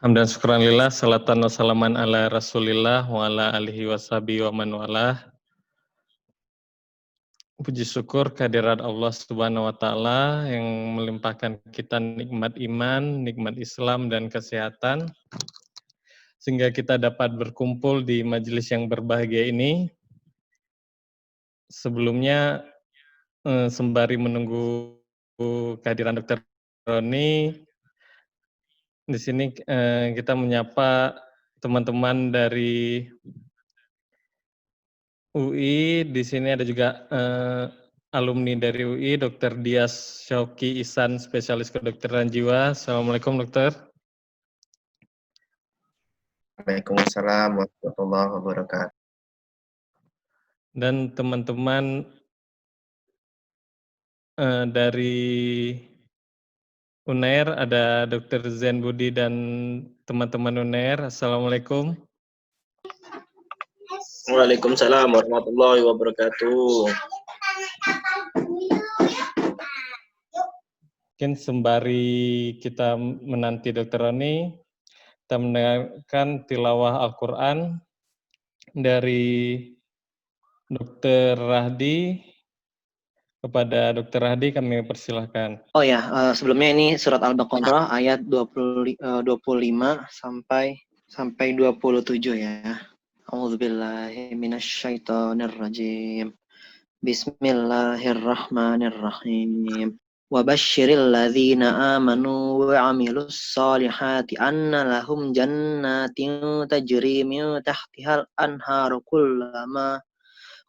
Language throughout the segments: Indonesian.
Hamdan syukran lillah, salatan wassalaman ala rasulillah wa ala alihi washabihi wa man walah. Puji syukur kehadirat Allah Subhanahu wa taala yang melimpahkan kita nikmat iman, nikmat Islam dan kesehatan sehingga kita dapat berkumpul di majelis yang berbahagia ini. Sebelumnya sembari menunggu kehadiran Dr. Roni, di sini kita menyapa teman-teman dari UI. Di sini ada juga alumni dari UI, Dr. Dias Syauki Ihsan, spesialis kedokteran jiwa. Assalamualaikum, dokter. Waalaikumsalam warahmatullahi wabarakatuh. Dan teman-teman dari UNER, ada Dr. Zen Budi dan teman-teman UNER. Assalamualaikum. Waalaikumsalam warahmatullahi wabarakatuh. Mungkin sembari kita menanti Dr. Roni, kita mendengarkan tilawah Al-Quran dari Dr. Rahdi. Kepada Dr. Rahdi kami persilahkan. Oh ya, sebelumnya ini surat Al-Baqarah ayat 25 sampai 27 ya. A'udzubillahi minasyaitonirrajim. Bismillahirrahmanirrahim. Wa basyiril ladzina amanu wa 'amilus solihati anna lahum jannatin tajri min tahtihal anharu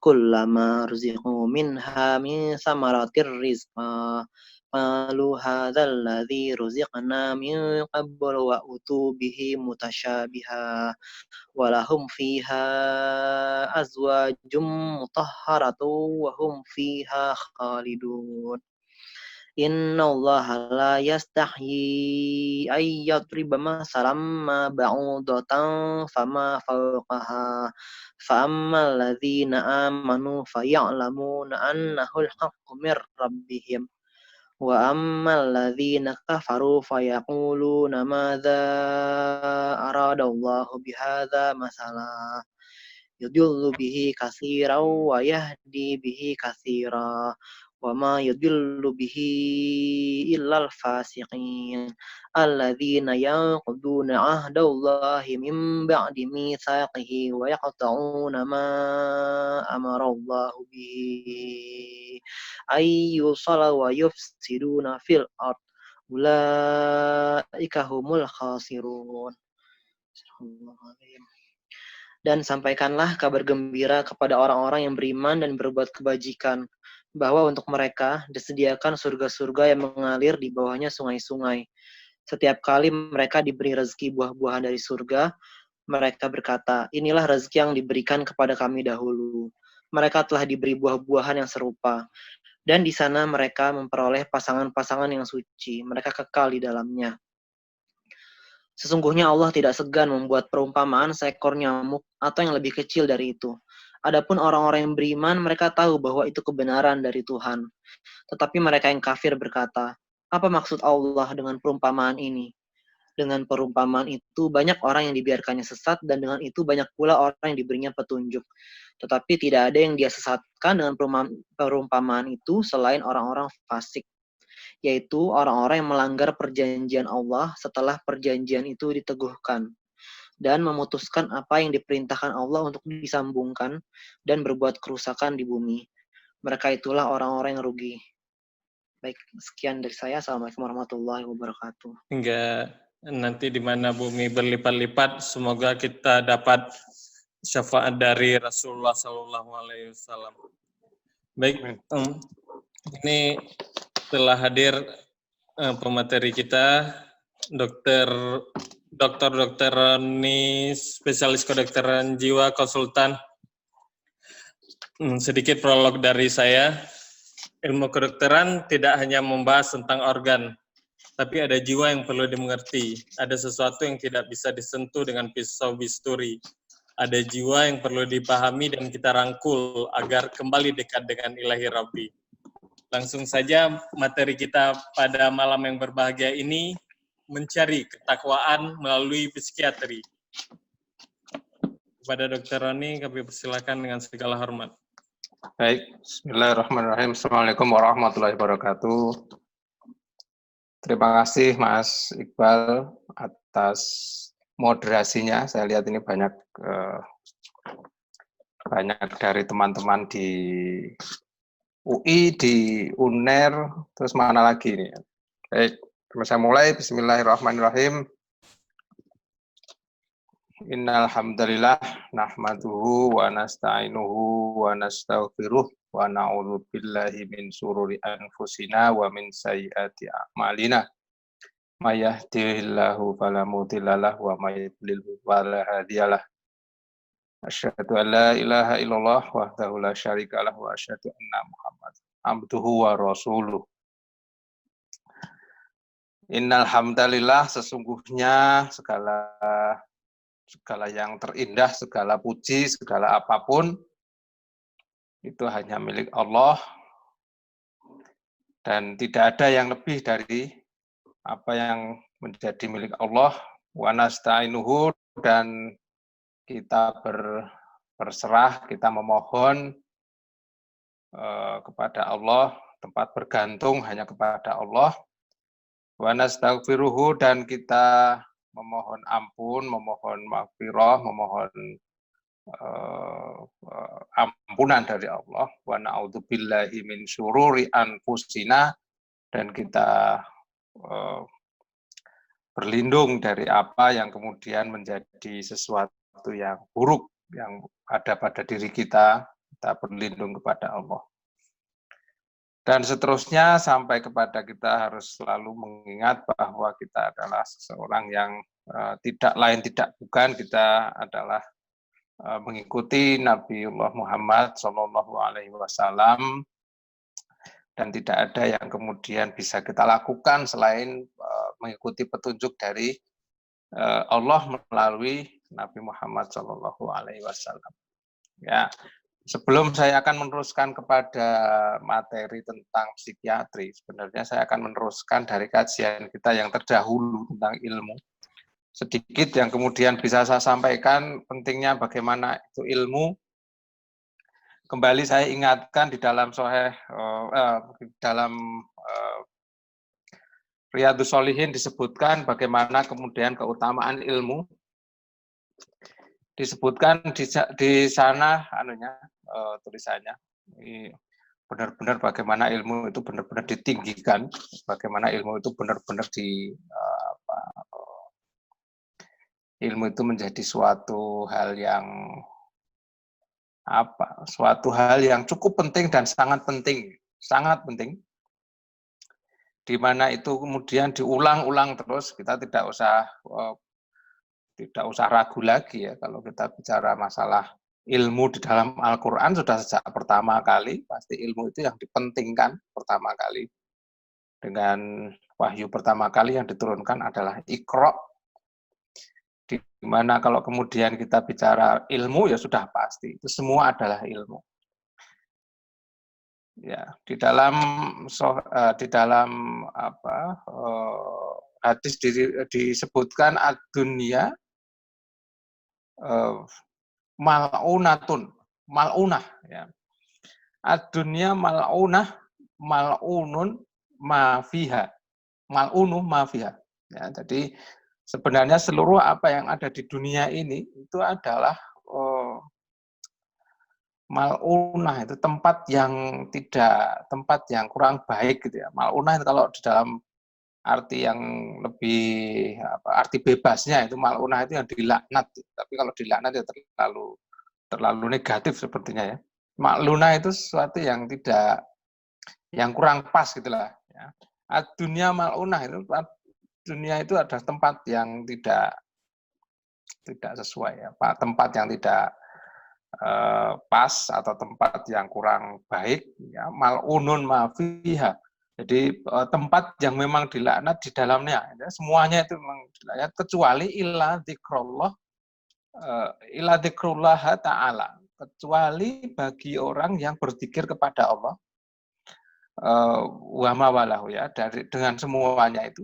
kullama ruziqu minha min samaratir rizqa qalu hadzal ladzi ruziqna min qablu wa utu bihi mutasyabiha wa lahum fiha azwajum mutahharatu wa hum fiha khalidun. Innallaha la yastahyi ay yadriba masalam ma ba'udatan fama fawqaha fa ammal ladzina amanu faya'lamuna annahu al-haqqu mir rabbihim wa ammal ladzina kafaru fayaquluna madza aradallahu bihadza masala yudillu bihi katsiran wa yahdi bihi katsiran wa ma yudillu bihi illal fasiqin alladzina yanquduna ahdallahi min ba'di mitsaqihi wa yaqta'una ma amarallahu bihi ayyusala wa yufsiduna fil ard ulaika humul khasirun. Dan sampaikanlah kabar gembira kepada orang-orang yang beriman dan berbuat kebajikan, bahwa untuk mereka disediakan surga-surga yang mengalir di bawahnya sungai-sungai. Setiap kali mereka diberi rezeki buah-buahan dari surga, mereka berkata, inilah rezeki yang diberikan kepada kami dahulu. Mereka telah diberi buah-buahan yang serupa. Dan di sana mereka memperoleh pasangan-pasangan yang suci. Mereka kekal di dalamnya. Sesungguhnya Allah tidak segan membuat perumpamaan seekor nyamuk atau yang lebih kecil dari itu. Adapun orang-orang yang beriman, mereka tahu bahwa itu kebenaran dari Tuhan. Tetapi mereka yang kafir berkata, apa maksud Allah dengan perumpamaan ini? Dengan perumpamaan itu banyak orang yang dibiarkannya sesat dan dengan itu banyak pula orang yang diberinya petunjuk. Tetapi tidak ada yang dia sesatkan dengan perumpamaan itu selain orang-orang fasik, yaitu orang-orang yang melanggar perjanjian Allah setelah perjanjian itu diteguhkan dan memutuskan apa yang diperintahkan Allah untuk disambungkan dan berbuat kerusakan di bumi. Mereka itulah orang-orang yang rugi. Baik, sekian dari saya. Assalamualaikum warahmatullahi wabarakatuh. Hingga nanti di mana bumi berlipat-lipat, semoga kita dapat syafaat dari Rasulullah SAW. Baik, ini telah hadir pemateri kita, Dr. Roni, spesialis kedokteran jiwa, konsultan. Sedikit prolog dari saya. Ilmu kedokteran tidak hanya membahas tentang organ, tapi ada jiwa yang perlu dimengerti. Ada sesuatu yang tidak bisa disentuh dengan pisau bisturi. Ada jiwa yang perlu dipahami dan kita rangkul agar kembali dekat dengan Ilahi Rabbi. Langsung saja materi kita pada malam yang berbahagia ini mencari ketakwaan melalui psikiatri. Kepada Dr. Roni, kami persilakan dengan segala hormat. Baik, bismillahirrahmanirrahim. Assalamualaikum warahmatullahi wabarakatuh. Terima kasih Mas Iqbal atas moderasinya. Saya lihat ini banyak dari teman-teman di UI, di UNER, terus mana lagi ini? Baik, saya mulai. Bismillahirrahmanirrahim. Innal hamdalillah nahmaduhu wa nasta'inuhu wa nastaghfiruh wa na'udzu billahi min syururi anfusina wa min sayyiati a'malina. May yahdihillahu fala mudhillalah wa may yudlilhu fala hadiyalah. Asyhadu an la ilaha illallah wahdahu la syarikalah wa asyhadu anna Muhammadan abduhu wa rasuluh. Innal hamdalillah, sesungguhnya segala yang terindah, segala puji, segala apapun itu hanya milik Allah dan tidak ada yang lebih dari apa yang menjadi milik Allah. Wa nasta'inuhu, dan kita berserah, kita memohon kepada Allah, tempat bergantung hanya kepada Allah. Wa nastaghfiruhu, dan kita memohon ampun, memohon maghfirah, memohon ampunan dari Allah. Wa na'udzu billahi min syururi anfusina, dan kita berlindung dari apa yang kemudian menjadi sesuatu yang buruk yang ada pada diri kita. Kita berlindung kepada Allah. Dan seterusnya sampai kepada kita harus selalu mengingat bahwa kita adalah seseorang yang tidak lain tidak bukan, kita adalah mengikuti Nabiullah Muhammad SAW, dan tidak ada yang kemudian bisa kita lakukan selain mengikuti petunjuk dari Allah melalui Nabi Muhammad SAW. Ya. Sebelum saya akan meneruskan kepada materi tentang psikiatri, sebenarnya saya akan meneruskan dari kajian kita yang terdahulu tentang ilmu. Sedikit yang kemudian bisa saya sampaikan pentingnya bagaimana itu ilmu. Kembali saya ingatkan di dalam Riyadhus Shalihin disebutkan bagaimana kemudian keutamaan ilmu. Disebutkan di sana tulisannya, benar-benar bagaimana ilmu itu benar-benar ditinggikan, bagaimana ilmu itu benar-benar ilmu itu menjadi suatu hal yang cukup penting dan sangat penting, di mana itu kemudian diulang-ulang terus. Kita tidak usah ragu lagi ya kalau kita bicara masalah ilmu di dalam Al-Quran. Sudah sejak pertama kali pasti ilmu itu yang dipentingkan pertama kali. Dengan wahyu pertama kali yang diturunkan adalah Iqra, di mana kalau kemudian kita bicara ilmu ya sudah pasti itu semua adalah ilmu. Ya, di dalam hadis disebutkan ad-dunya mal'unah ya. Ad-dunya mal'unun ma fiha. Mal'unu ma fiha. Ya, jadi sebenarnya seluruh apa yang ada di dunia ini itu adalah mal'unah, itu tempat yang kurang baik gitu ya. Mal'unah kalau di dalam arti yang lebih arti bebasnya itu mal'unah itu yang dilaknat. Tapi kalau dilaknat ya terlalu negatif sepertinya ya. Mal'unah itu sesuatu yang kurang pas gitulah ya. Dunia mal'unah itu, dunia itu adalah tempat yang tidak sesuai ya, tempat yang tidak pas atau tempat yang kurang baik ya. Mal'unun ma fiha. Jadi tempat yang memang dilaknat di dalamnya, ya, semuanya itu memang dilaknat kecuali illa dzikrullah ta'ala, kecuali bagi orang yang berzikir kepada Allah wa mawalahu ya, dengan semuanya itu.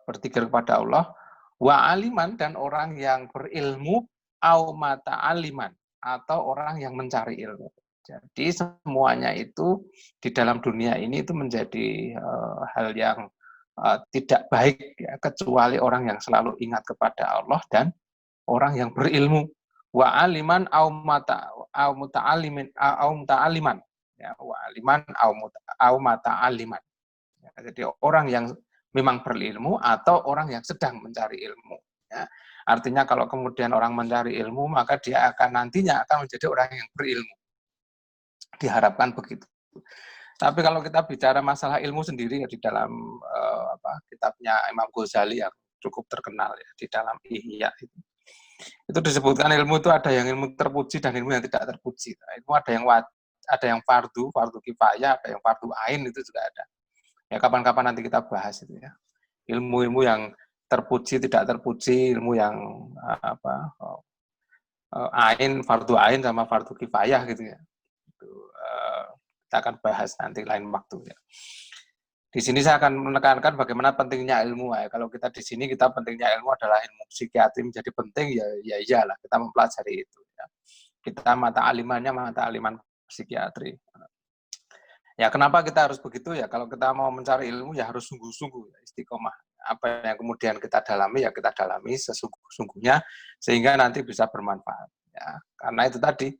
berzikir kepada Allah, wa aliman, dan orang yang berilmu, au mata'aliman, atau orang yang mencari ilmu. Jadi semuanya itu di dalam dunia ini itu menjadi hal yang tidak baik ya, kecuali orang yang selalu ingat kepada Allah dan orang yang berilmu. Wa aliman au muta'aliman ya, wa aliman au mata'aliman. Ya, jadi orang yang memang berilmu atau orang yang sedang mencari ilmu. Ya. Artinya kalau kemudian orang mencari ilmu, maka dia akan nantinya akan menjadi orang yang berilmu. Diharapkan begitu. Tapi kalau kita bicara masalah ilmu sendiri ya, di dalam kitabnya Imam Ghazali yang cukup terkenal ya, di dalam Ihya itu disebutkan ilmu itu ada yang ilmu terpuji dan ilmu yang tidak terpuji. Nah, ilmu ada yang fardu kifayah, ada yang fardu ain, itu juga ada. Ya kapan-kapan nanti kita bahas itu ya. Ilmu-ilmu yang terpuji, tidak terpuji, ilmu yang ain, fardu ain sama fardu kifayah gitu ya. Itu kita akan bahas nanti lain waktu ya. Di sini saya akan menekankan bagaimana pentingnya ilmu. Ya. Kalau kita di sini kita pentingnya ilmu adalah ilmu psikiatri menjadi penting ya iyalah kita mempelajari itu. Ya. Kita mata aliman psikiatri. Ya kenapa kita harus begitu ya? Kalau kita mau mencari ilmu ya harus sungguh-sungguh ya, istiqomah. Apa yang kemudian kita dalami ya kita dalami sesungguh-sungguhnya sehingga nanti bisa bermanfaat. Ya. Karena itu tadi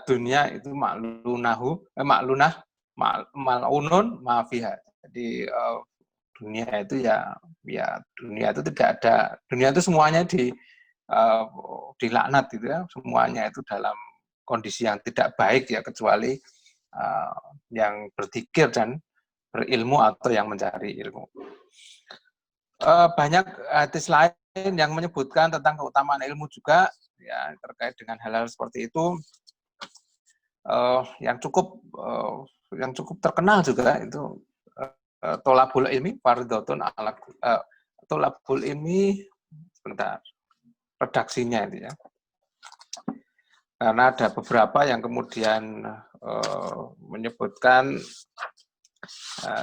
dunia itu malunun mafiha. Jadi dunia itu ya dunia itu tidak ada, dunia itu semuanya dilaknat gitu ya, semuanya itu dalam kondisi yang tidak baik ya, kecuali yang berzikir dan berilmu atau yang mencari ilmu. Banyak hadis lain yang menyebutkan tentang keutamaan ilmu juga ya, terkait dengan hal-hal seperti itu. Yang cukup terkenal juga itu tolabul ilmi fardhatun ala tolabul ilmi, sebentar, redaksinya itu ya. Karena ada beberapa yang kemudian menyebutkan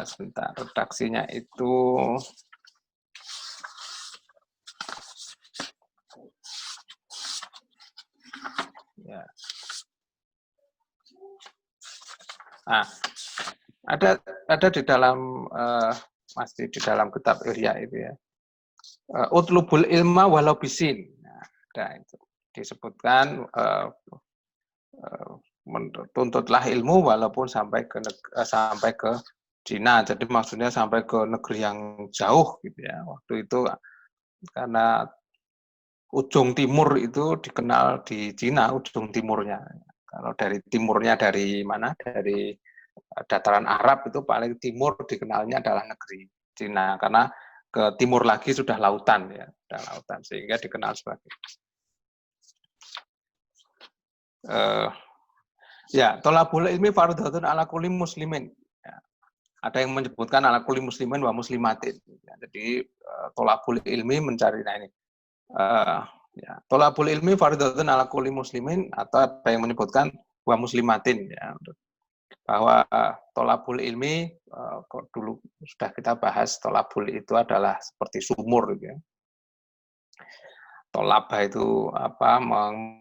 sebentar, redaksinya itu ya. Nah, ada di dalam masih di dalam kitab Ihya itu ya. Utlubul ilma walau bisin. Nah, ada itu disebutkan tuntutlah ilmu walaupun sampai ke Cina. Jadi maksudnya sampai ke negeri yang jauh gitu ya. Waktu itu karena ujung timur itu dikenal di Cina, ujung timurnya. Kalau dari timurnya dari mana? Dari dataran Arab itu paling timur dikenalnya adalah negeri Cina, karena ke timur lagi sudah lautan ya, sudah lautan sehingga dikenal sebagai ya tolabul ilmi fardhatun ala kulli muslimin. Ya. Ada yang menyebutkan ala kulli muslimin wa muslimatin. Ya, jadi tolabul ilmi mencari ini. Ya, tolabul ilmi fardhatun ala kulli muslimin, atau ada yang menyebutkan wa muslimatin ya. Bahwa tolabul ilmi dulu sudah kita bahas, tolabul itu adalah seperti sumur gitu ya. Tolabah itu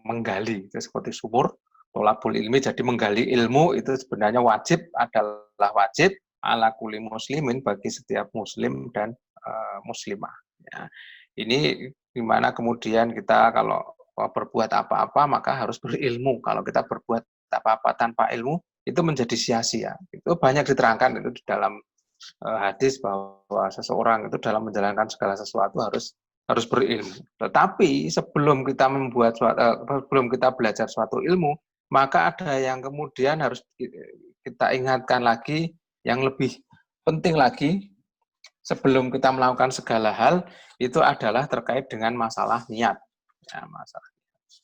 menggali, itu seperti sumur. Tolabul ilmi jadi menggali ilmu itu sebenarnya adalah wajib ala kulli muslimin, bagi setiap muslim dan muslimah. Ya. Ini dimana kemudian kita kalau berbuat apa-apa maka harus berilmu. Kalau kita berbuat apa-apa tanpa ilmu itu menjadi sia-sia. Itu banyak diterangkan itu di dalam hadis bahwa seseorang itu dalam menjalankan segala sesuatu harus berilmu. Tetapi sebelum kita belajar suatu ilmu, maka ada yang kemudian harus kita ingatkan lagi, yang lebih penting lagi sebelum kita melakukan segala hal, itu adalah terkait dengan masalah niat. Ya, masalah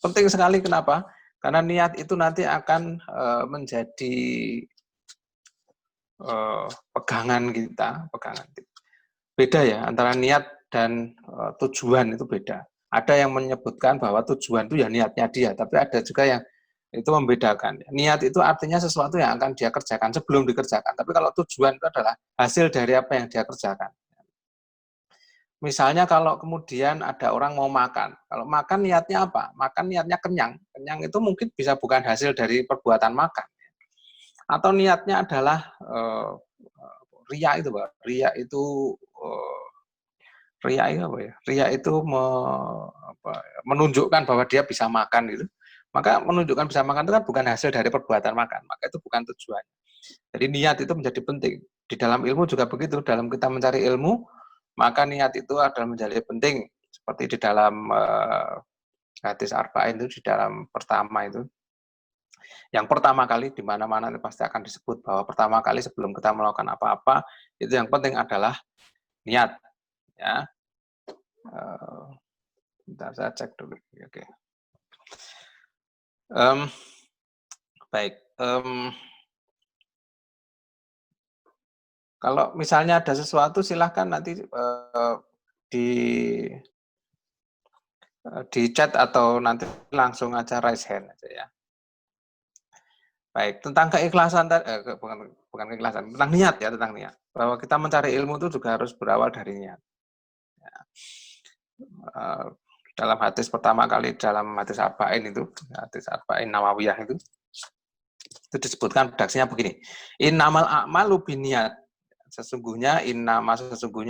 penting sekali. Kenapa? Karena niat itu nanti akan menjadi pegangan kita. Beda ya antara niat dan tujuan, itu beda. Ada yang menyebutkan bahwa tujuan itu ya niatnya dia, tapi ada juga yang itu membedakan. Niat itu artinya sesuatu yang akan dia kerjakan sebelum dikerjakan. Tapi kalau tujuan itu adalah hasil dari apa yang dia kerjakan. Misalnya kalau kemudian ada orang mau makan, kalau makan niatnya apa? Makan niatnya kenyang. Kenyang itu mungkin bisa bukan hasil dari perbuatan makan. Atau niatnya adalah riya itu, Pak. Riya itu apa ya? Riya itu menunjukkan bahwa dia bisa makan gitu. Maka menunjukkan bisa makan itu kan bukan hasil dari perbuatan makan, maka itu bukan tujuan. Jadi niat itu menjadi penting. Di dalam ilmu juga begitu, dalam kita mencari ilmu, maka niat itu adalah menjadi penting. Seperti di dalam hadis arba'in itu, di dalam pertama itu. Yang pertama kali di mana-mana pasti akan disebut bahwa pertama kali sebelum kita melakukan apa-apa, itu yang penting adalah niat. Ya. Bentar saya cek dulu. Oke. Baik. Kalau misalnya ada sesuatu, silahkan nanti di chat atau nanti langsung aja raise hand aja ya. Baik, tentang keikhlasan, bukan keikhlasan, tentang niat ya, tentang niat. Bahwa kita mencari ilmu itu juga harus berawal dari niat. Ya. Dalam hadis pertama kali, dalam hadis arba'in itu, hadis arba'in Nawawiyah itu disebutkan redaksinya begini. Innamal a'malu binniyat. Sesungguhnya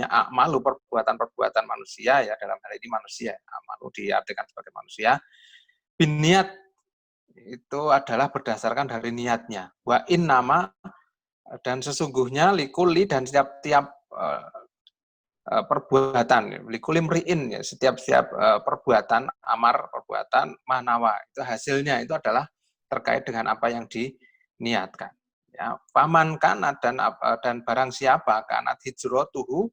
a'malu perbuatan-perbuatan manusia ya, dalam hal ini manusia. A'malu diartikan sebagai manusia. Binniyat itu adalah berdasarkan dari niatnya. Wa innama, dan sesungguhnya likulli, dan setiap perbuatan, likulim ri'in, ya, setiap perbuatan, amar, perbuatan, manawa, itu hasilnya itu adalah terkait dengan apa yang diniatkan. Ya, faman kanat, dan barang siapa kanat hijratuhu,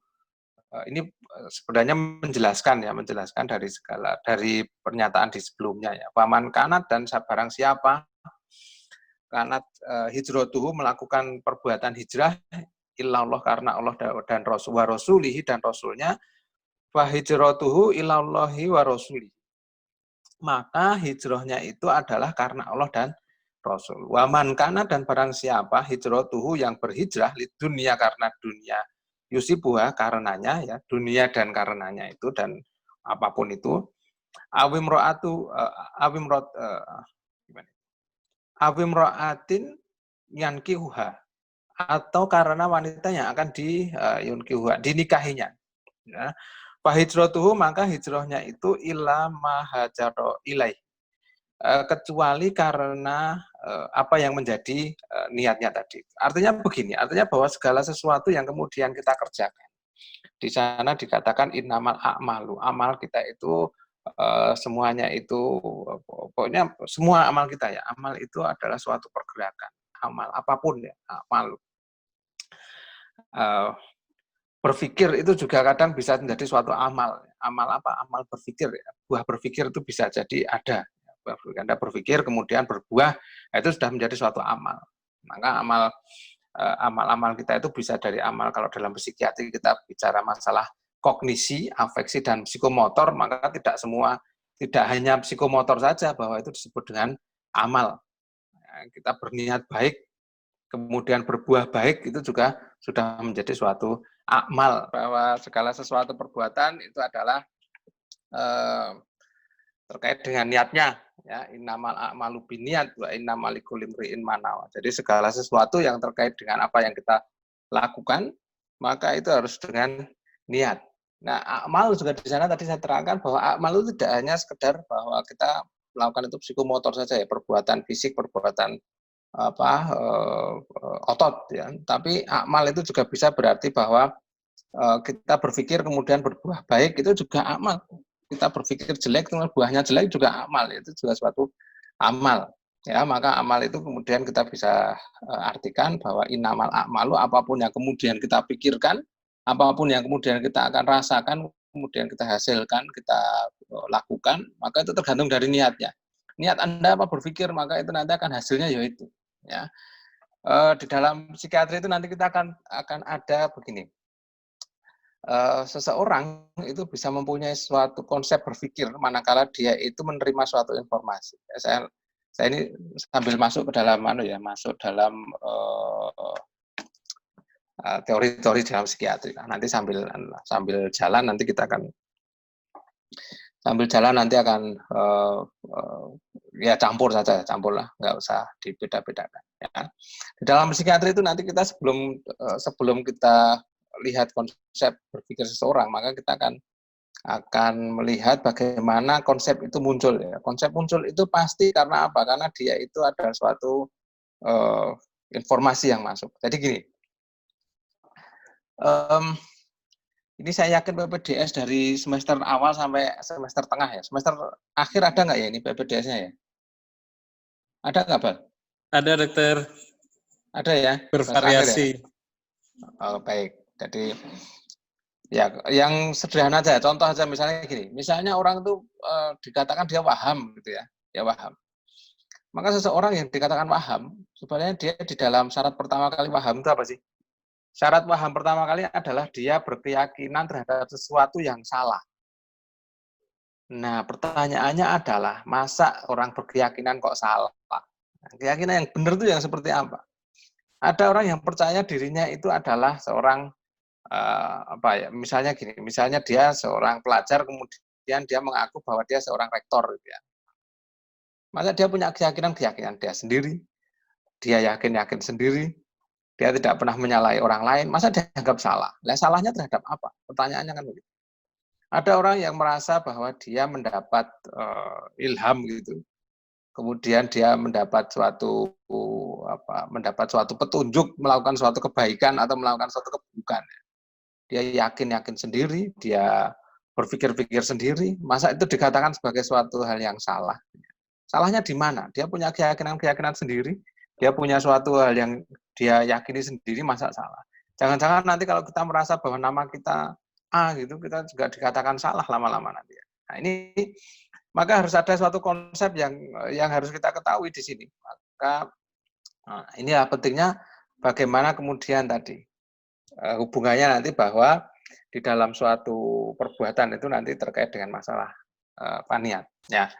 ini sebenarnya menjelaskan dari pernyataan di sebelumnya ya. Faman kanat, dan barang siapa kanat hijratuhu, melakukan perbuatan hijrah illallah, karena Allah dan Rasul, wa rasulihi, dan Rasulnya, fa hijratuhu ilallahi wa rasulihi, maka hijrahnya itu adalah karena Allah dan Rasul. Wa man kana, dan barang siapa hijratuhu, yang berhijrah li dunia, karena dunia, yusibuha, karenanya ya, dunia dan karenanya itu, dan apapun itu, awimro'atin yankihuha, atau karena wanita yang akan dinikahinya. Ya. Fahijratuhu, maka hijrahnya itu ila mahajaro ilaih, kecuali karena apa yang menjadi niatnya tadi. Artinya begini, artinya bahwa segala sesuatu yang kemudian kita kerjakan, di sana dikatakan innamal a'malu, amal kita itu semuanya itu, pokoknya semua amal kita ya, amal itu adalah suatu pergerakan, amal apapun ya, amal. Berpikir itu juga kadang bisa menjadi suatu amal. Amal apa? Amal berpikir. Buah berpikir itu bisa jadi ada. Anda berpikir kemudian berbuah, itu sudah menjadi suatu amal. Maka amal-amal kita itu bisa dari amal. Kalau dalam psikiatri kita bicara masalah kognisi, afeksi, dan psikomotor, maka tidak hanya psikomotor saja bahwa itu disebut dengan amal. Kita berniat baik, kemudian berbuah baik, itu juga sudah menjadi suatu amal, bahwa segala sesuatu perbuatan itu adalah terkait dengan niatnya, ya. Innamal a'malu binniyat wa innamal likulli imri'in ma nawa. Jadi segala sesuatu yang terkait dengan apa yang kita lakukan, maka itu harus dengan niat. Nah, amal juga di sana tadi saya terangkan bahwa amal itu tidak hanya sekedar bahwa kita melakukan itu psikomotor saja ya, perbuatan fisik, perbuatan otot ya. Tapi amal itu juga bisa berarti bahwa kita berpikir kemudian berbuah baik, itu juga amal. Kita berpikir jelek kemudian buahnya jelek juga amal, itu juga suatu amal. Ya, maka amal itu kemudian kita bisa artikan bahwa innamal a'malu, apapun yang kemudian kita pikirkan, apapun yang kemudian kita akan rasakan, kemudian kita hasilkan, kita lakukan, maka itu tergantung dari niatnya. Niat Anda apa berpikir, maka itu nanti akan hasilnya yaitu. Ya. Di dalam psikiatri itu nanti kita akan ada begini. Seseorang itu bisa mempunyai suatu konsep berpikir manakala dia itu menerima suatu informasi. Saya ini sambil masuk ke dalam masuk dalam teori-teori dalam psikiatri. Nah, nanti sambil jalan nanti kita akan ya campur lah, nggak usah dibeda-bedakan. Ya. Di dalam psikiatri itu nanti kita sebelum kita lihat konsep berpikir seseorang, maka kita akan melihat bagaimana konsep itu muncul. Ya. Konsep muncul itu pasti karena apa? Karena dia itu ada suatu informasi yang masuk. Jadi gini, ini saya yakin PPDS dari semester awal sampai semester tengah ya. Semester akhir ada nggak ya ini PPDS-nya ya? Ada nggak, Bang? Ada, Dokter. Ada ya? Bervariasi. Oh, baik. Jadi ya yang sederhana aja. Contoh aja misalnya gini. Misalnya orang itu dikatakan dia waham gitu ya. Ya waham. Maka seseorang yang dikatakan waham, sebenarnya dia di dalam syarat pertama kali waham itu apa sih? Syarat paham pertama kali adalah dia berkeyakinan terhadap sesuatu yang salah. Nah, pertanyaannya adalah, masa orang berkeyakinan kok salah? Keyakinan yang benar itu yang seperti apa? Ada orang yang percaya dirinya itu adalah seorang, misalnya gini, misalnya dia seorang pelajar, kemudian dia mengaku bahwa dia seorang rektor. Gitu ya. Maka dia punya keyakinan dia sendiri, dia yakin sendiri, dia tidak pernah menyalahi orang lain, masa dia dianggap salah? Nah, salahnya terhadap apa? Pertanyaannya kan begitu. Ada orang yang merasa bahwa dia mendapat ilham gitu, kemudian dia mendapat suatu petunjuk melakukan suatu kebaikan atau melakukan suatu keburukan. Dia yakin sendiri, dia berpikir sendiri, masa itu dikatakan sebagai suatu hal yang salah? Salahnya di mana? Dia punya keyakinan sendiri, dia punya suatu hal yang dia yakini sendiri, masa salah? Jangan-jangan nanti kalau kita merasa bahwa nama kita A gitu, kita juga dikatakan salah lama-lama nanti. Nah, ini maka harus ada suatu konsep yang harus kita ketahui di sini. Maka inilah pentingnya bagaimana kemudian tadi hubungannya nanti bahwa di dalam suatu perbuatan itu nanti terkait dengan masalah paniat. Ya.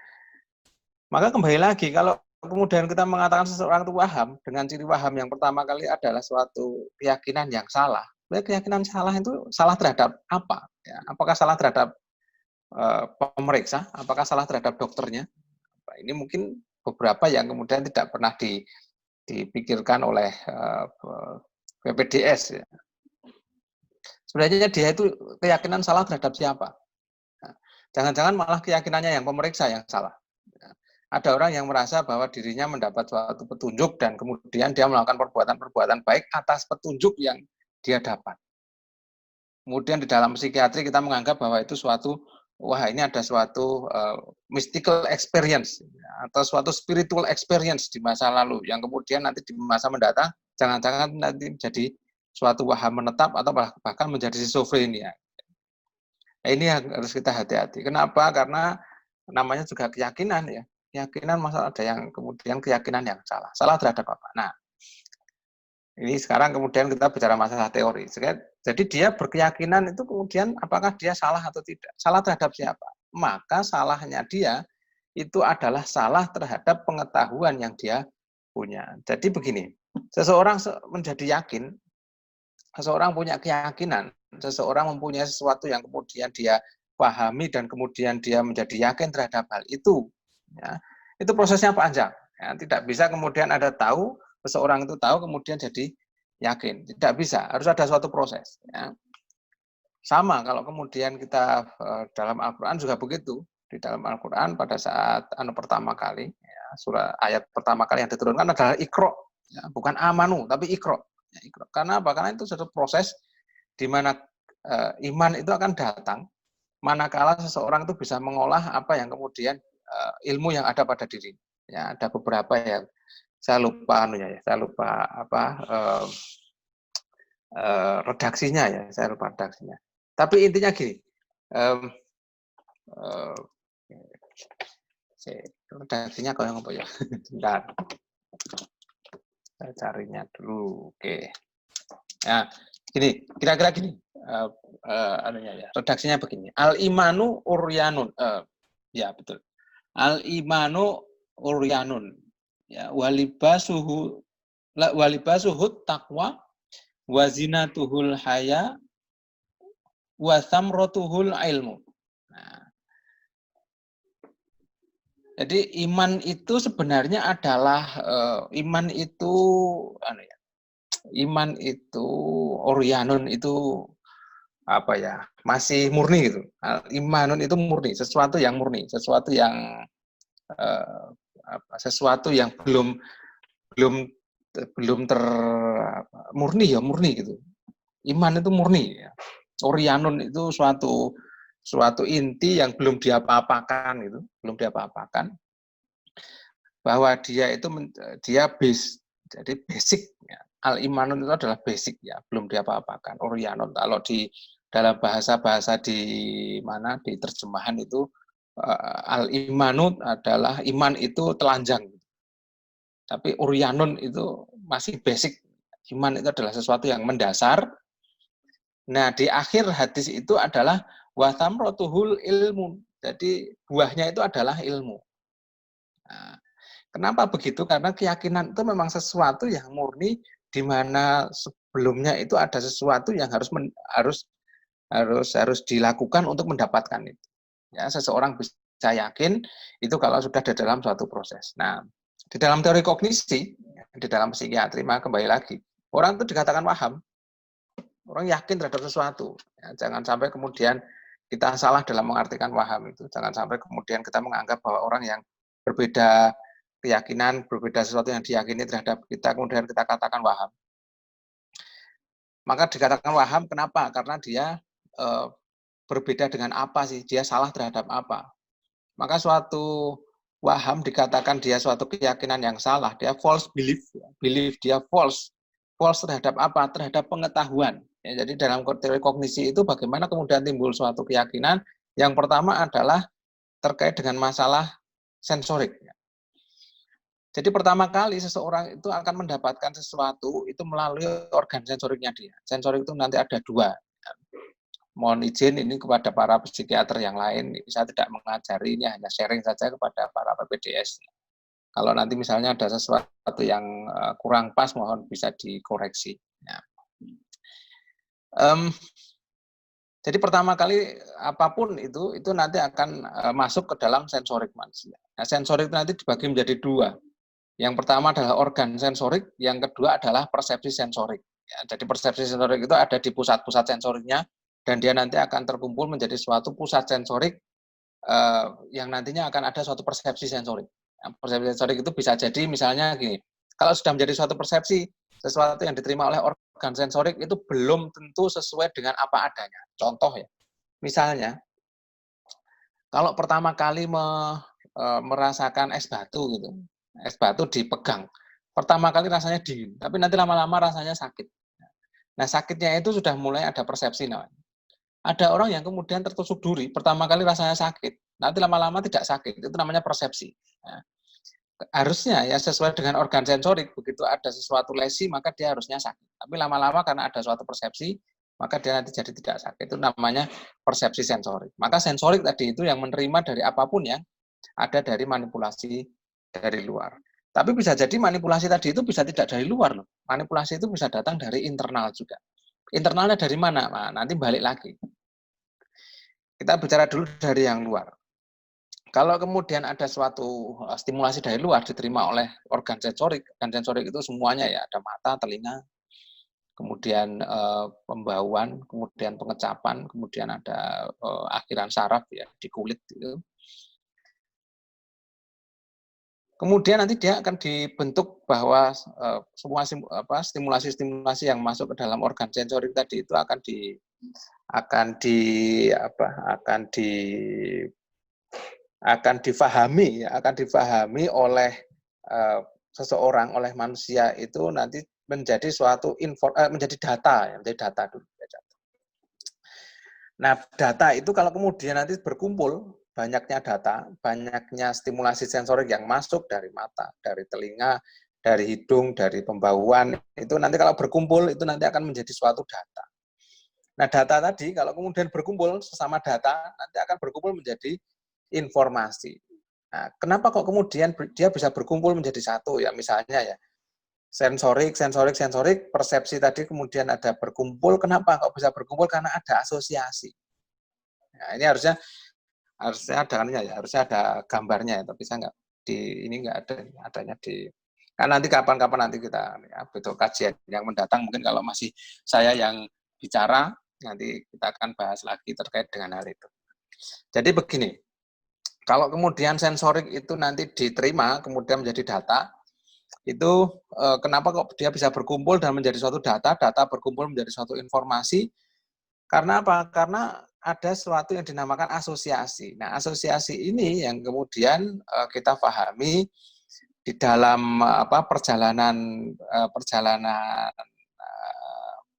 Maka kembali lagi, kalau kemudian kita mengatakan seseorang itu waham, dengan ciri waham yang pertama kali adalah suatu keyakinan yang salah. Keyakinan salah itu salah terhadap apa? Ya, apakah salah terhadap pemeriksa? Apakah salah terhadap dokternya? Ini mungkin beberapa yang kemudian tidak pernah dipikirkan oleh PPDS. Ya. Sebenarnya dia itu keyakinan salah terhadap siapa? Jangan-jangan malah keyakinannya yang pemeriksa yang salah. Ada orang yang merasa bahwa dirinya mendapat suatu petunjuk dan kemudian dia melakukan perbuatan-perbuatan baik atas petunjuk yang dia dapat. Kemudian di dalam psikiatri kita menganggap bahwa itu ini ada suatu mystical experience atau suatu spiritual experience di masa lalu yang kemudian nanti di masa mendatang jangan-jangan nanti menjadi suatu waham menetap atau bahkan menjadi schizophrenia. Nah, ini harus kita hati-hati. Kenapa? Karena namanya juga keyakinan ya. Keyakinan masa ada yang kemudian keyakinan yang salah. Salah terhadap apa? Nah, ini sekarang kemudian kita bicara masalah teori. Jadi dia berkeyakinan itu kemudian apakah dia salah atau tidak? Salah terhadap siapa? Maka salahnya dia itu adalah salah terhadap pengetahuan yang dia punya. Jadi begini, seseorang menjadi yakin, seseorang punya keyakinan, seseorang mempunyai sesuatu yang kemudian dia pahami dan kemudian dia menjadi yakin terhadap hal itu. Ya, itu prosesnya panjang. Ya, tidak bisa kemudian ada tahu, seseorang itu tahu kemudian jadi yakin. Tidak bisa, harus ada suatu proses. Ya. Sama kalau kemudian kita dalam Al-Quran juga begitu. Di dalam Al-Quran pada saat pertama kali, ya, surah ayat pertama kali yang diturunkan adalah Iqra. Ya, bukan amanu, tapi Iqra. Ya, Iqra. Karena apa? Karena itu suatu proses di mana iman itu akan datang manakala seseorang itu bisa mengolah apa yang kemudian ilmu yang ada pada diri. Ya, ada beberapa yang saya lupa redaksinya ya, saya lupa redaksinya. Tapi intinya gini, redaksinya kalau yang apa ya? Bentar, saya carinya dulu. Oke, ya gini, kira-kira gini, redaksinya begini. Al imanu uryanun, ya betul. Al-imanu uryanun, ya, walibasuhu taqwa wa zinatuhul haya, wa thamratuhul ilmu. Nah, jadi iman itu sebenarnya adalah iman itu oryanun itu apa ya, masih murni gitu. Imanun itu murni, sesuatu yang murni, sesuatu yang sesuatu yang belum murni ya, murni gitu. Iman itu murni ya. Oryanun itu suatu inti yang belum diapa-apakan gitu, belum diapa-apakan. Bahwa dia itu dia base, jadi basic ya. Al-imanun itu adalah basic ya, belum diapa-apakan. Oryanun kalau di dalam bahasa-bahasa di mana di terjemahan itu al-imanun adalah iman itu telanjang. Tapi oryanun itu masih basic. Iman itu adalah sesuatu yang mendasar. Nah, di akhir hadis itu adalah wa thamratuhul ilmu. Jadi buahnya itu adalah ilmu. Nah, kenapa begitu? Karena keyakinan itu memang sesuatu yang murni, di mana sebelumnya itu ada sesuatu yang harus dilakukan untuk mendapatkan itu. Ya, seseorang bisa yakin itu kalau sudah di dalam suatu proses. Nah, di dalam teori kognisi, di dalam psikiatri, maka kembali lagi, orang itu dikatakan paham, orang yakin terhadap sesuatu. Ya, jangan sampai kemudian kita salah dalam mengartikan paham itu. Jangan sampai kemudian kita menganggap bahwa orang yang berbeda keyakinan, berbeda sesuatu yang diyakini terhadap kita, kemudian kita katakan waham. Maka dikatakan waham, kenapa? Karena dia berbeda dengan apa sih? Dia salah terhadap apa? Maka suatu waham dikatakan dia suatu keyakinan yang salah, dia false belief, dia false terhadap apa? Terhadap pengetahuan. Ya, jadi dalam teori kognisi itu bagaimana kemudian timbul suatu keyakinan? Yang pertama adalah terkait dengan masalah sensorik. Jadi pertama kali seseorang itu akan mendapatkan sesuatu itu melalui organ sensoriknya dia. Sensorik itu nanti ada dua. Mohon izin ini kepada para psikiater yang lain, saya tidak mengajari, ini hanya sharing saja kepada para PPDS. Kalau nanti misalnya ada sesuatu yang kurang pas, mohon bisa dikoreksi. Ya. Jadi pertama kali apapun itu nanti akan masuk ke dalam sensorik manusia. Nah, sensorik itu nanti dibagi menjadi dua. Yang pertama adalah organ sensorik, yang kedua adalah persepsi sensorik. Ya, jadi persepsi sensorik itu ada di pusat-pusat sensoriknya, dan dia nanti akan terkumpul menjadi suatu pusat sensorik yang nantinya akan ada suatu persepsi sensorik. Nah, persepsi sensorik itu bisa jadi misalnya gini, kalau sudah menjadi suatu persepsi, sesuatu yang diterima oleh organ sensorik itu belum tentu sesuai dengan apa adanya. Contoh ya, misalnya, kalau pertama kali merasakan es batu gitu, es batu dipegang. Pertama kali rasanya dingin, tapi nanti lama-lama rasanya sakit. Nah, sakitnya itu sudah mulai ada persepsi namanya. Ada orang yang kemudian tertusuk duri, pertama kali rasanya sakit, nanti lama-lama tidak sakit, itu namanya persepsi. Nah, harusnya ya sesuai dengan organ sensorik, begitu ada sesuatu lesi, maka dia harusnya sakit. Tapi lama-lama karena ada suatu persepsi, maka dia nanti jadi tidak sakit. Itu namanya persepsi sensorik. Maka sensorik tadi itu yang menerima dari apapun yang ada dari manipulasi dari luar. Tapi bisa jadi manipulasi tadi itu bisa tidak dari luar loh. Manipulasi itu bisa datang dari internal juga. Internalnya dari mana? Nah, nanti balik lagi. Kita bicara dulu dari yang luar. Kalau kemudian ada suatu stimulasi dari luar diterima oleh organ sensorik itu semuanya ya, ada mata, telinga, kemudian pembauan, kemudian pengecapan, kemudian ada akhiran saraf ya di kulit itu. Kemudian nanti dia akan dibentuk bahwa semua stimulasi-stimulasi yang masuk ke dalam organ sensorik tadi itu akan difahami oleh seseorang, oleh manusia itu nanti menjadi suatu menjadi data dulu. Nah, data itu kalau kemudian nanti berkumpul, banyaknya data, banyaknya stimulasi sensorik yang masuk dari mata, dari telinga, dari hidung, dari pembauan, itu nanti kalau berkumpul, itu nanti akan menjadi suatu data. Nah, data tadi kalau kemudian berkumpul sesama data, nanti akan berkumpul menjadi informasi. Nah, kenapa kok kemudian dia bisa berkumpul menjadi satu? Ya misalnya ya, sensorik, persepsi tadi kemudian ada berkumpul. Kenapa kok bisa berkumpul? Karena ada asosiasi. Nah, ini harusnya ada gambarnya ya, tapi saya nggak ini nggak ada adanya di. Kan nanti kapan-kapan nanti kita betul kajian yang mendatang mungkin kalau masih saya yang bicara nanti kita akan bahas lagi terkait dengan hal itu. Jadi begini, kalau kemudian sensorik itu nanti diterima kemudian menjadi data, itu kenapa kok dia bisa berkumpul dan menjadi suatu data berkumpul menjadi suatu informasi? Karena apa? Karena ada sesuatu yang dinamakan asosiasi. Nah, asosiasi ini yang kemudian kita pahami di dalam perjalanan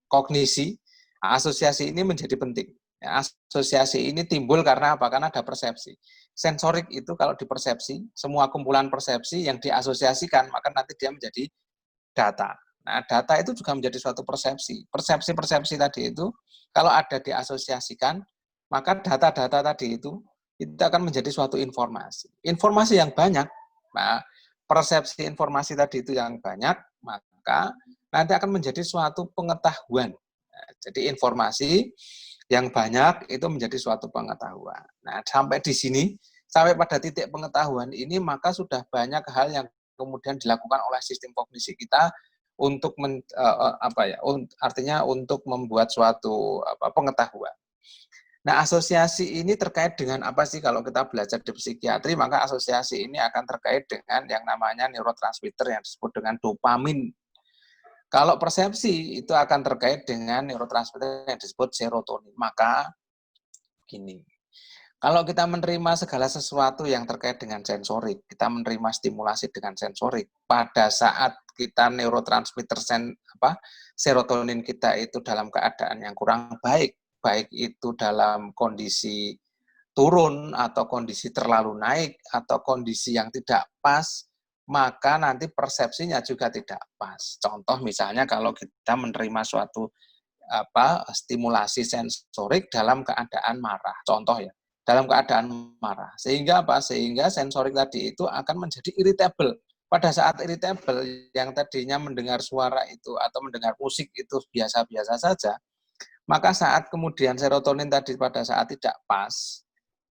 kognisi. Asosiasi ini menjadi penting. Asosiasi ini timbul karena apa? Karena ada persepsi. Sensorik itu kalau dipersepsi, semua kumpulan persepsi yang diasosiasikan, maka nanti dia menjadi data. Nah, data itu juga menjadi suatu persepsi. Persepsi tadi itu, kalau ada diasosiasikan, maka data-data tadi itu akan menjadi suatu informasi. Informasi yang banyak, nah, persepsi informasi tadi itu yang banyak, maka nanti akan menjadi suatu pengetahuan. Nah, jadi informasi yang banyak itu menjadi suatu pengetahuan. Nah, sampai di sini, sampai pada titik pengetahuan ini, maka sudah banyak hal yang kemudian dilakukan oleh sistem kognisi kita untuk artinya untuk membuat suatu pengetahuan. Nah, asosiasi ini terkait dengan apa sih? Kalau kita belajar di psikiatri, maka asosiasi ini akan terkait dengan yang namanya neurotransmitter yang disebut dengan dopamin. Kalau persepsi itu akan terkait dengan neurotransmitter yang disebut serotonin. Maka gini, kalau kita menerima segala sesuatu yang terkait dengan sensorik, kita menerima stimulasi dengan sensorik, pada saat kita neurotransmitter serotonin kita itu dalam keadaan yang kurang baik, baik itu dalam kondisi turun atau kondisi terlalu naik atau kondisi yang tidak pas, maka nanti persepsinya juga tidak pas. Contoh misalnya kalau kita menerima suatu stimulasi sensorik dalam keadaan marah, contoh ya, dalam keadaan marah. Sehingga apa? Sehingga sensorik tadi itu akan menjadi irritable. Pada saat irritable, yang tadinya mendengar suara itu atau mendengar musik itu biasa-biasa saja, maka saat kemudian serotonin tadi pada saat tidak pas,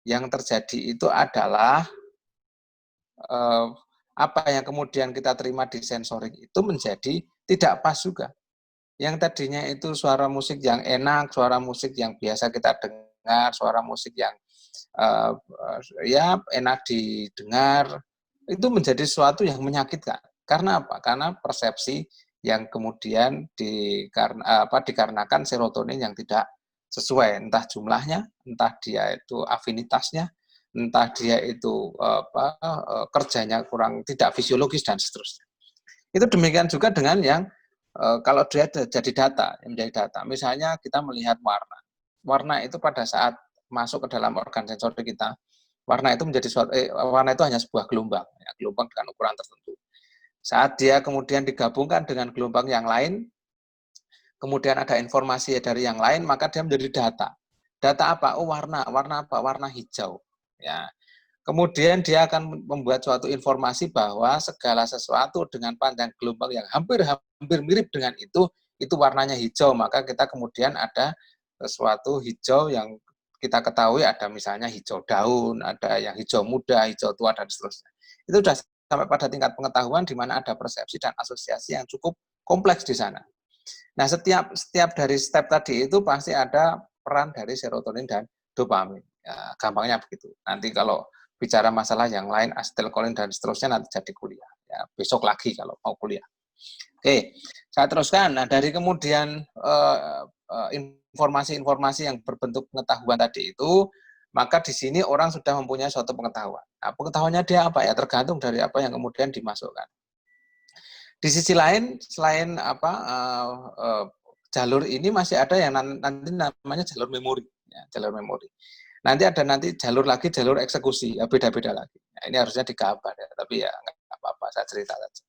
yang terjadi itu adalah apa yang kemudian kita terima di sensorik itu menjadi tidak pas juga. Yang tadinya itu suara musik yang enak, suara musik yang biasa kita dengar, suara musik yang ya enak didengar, itu menjadi sesuatu yang menyakitkan. Karena apa? Karena persepsi yang kemudian dikarenakan serotonin yang tidak sesuai, entah jumlahnya, entah dia itu afinitasnya, entah dia itu kerjanya kurang tidak fisiologis dan seterusnya. Itu demikian juga dengan yang kalau dia jadi data, menjadi data. Misalnya kita melihat warna. Warna itu pada saat masuk ke dalam organ sensori kita, warna itu warna itu hanya sebuah gelombang, ya, gelombang dengan ukuran tertentu. Saat dia kemudian digabungkan dengan gelombang yang lain, kemudian ada informasi dari yang lain, maka dia menjadi data. Data apa? Oh, warna apa? Warna hijau. Ya. Kemudian dia akan membuat suatu informasi bahwa segala sesuatu dengan panjang gelombang yang hampir mirip dengan itu warnanya hijau. Maka kita kemudian ada sesuatu hijau yang kita ketahui ada misalnya hijau daun, ada yang hijau muda, hijau tua, dan seterusnya. Itu sudah sampai pada tingkat pengetahuan di mana ada persepsi dan asosiasi yang cukup kompleks di sana. Nah, setiap dari step tadi itu pasti ada peran dari serotonin dan dopamin. Ya, gampangnya begitu. Nanti kalau bicara masalah yang lain, asetilkolin dan seterusnya nanti jadi kuliah. Ya, besok lagi kalau mau kuliah. Oke, saya teruskan. Nah, dari kemudian informasi-informasi yang berbentuk pengetahuan tadi itu, maka di sini orang sudah mempunyai suatu pengetahuan. Nah, pengetahuannya dia apa ya? Tergantung dari apa yang kemudian dimasukkan. Di sisi lain, selain jalur ini masih ada yang nanti namanya jalur memori. Ya, jalur memori. Nanti ada jalur eksekusi, ya beda-beda lagi. Nah, ini harusnya digambar, ya, tapi ya nggak apa-apa, saya cerita saja.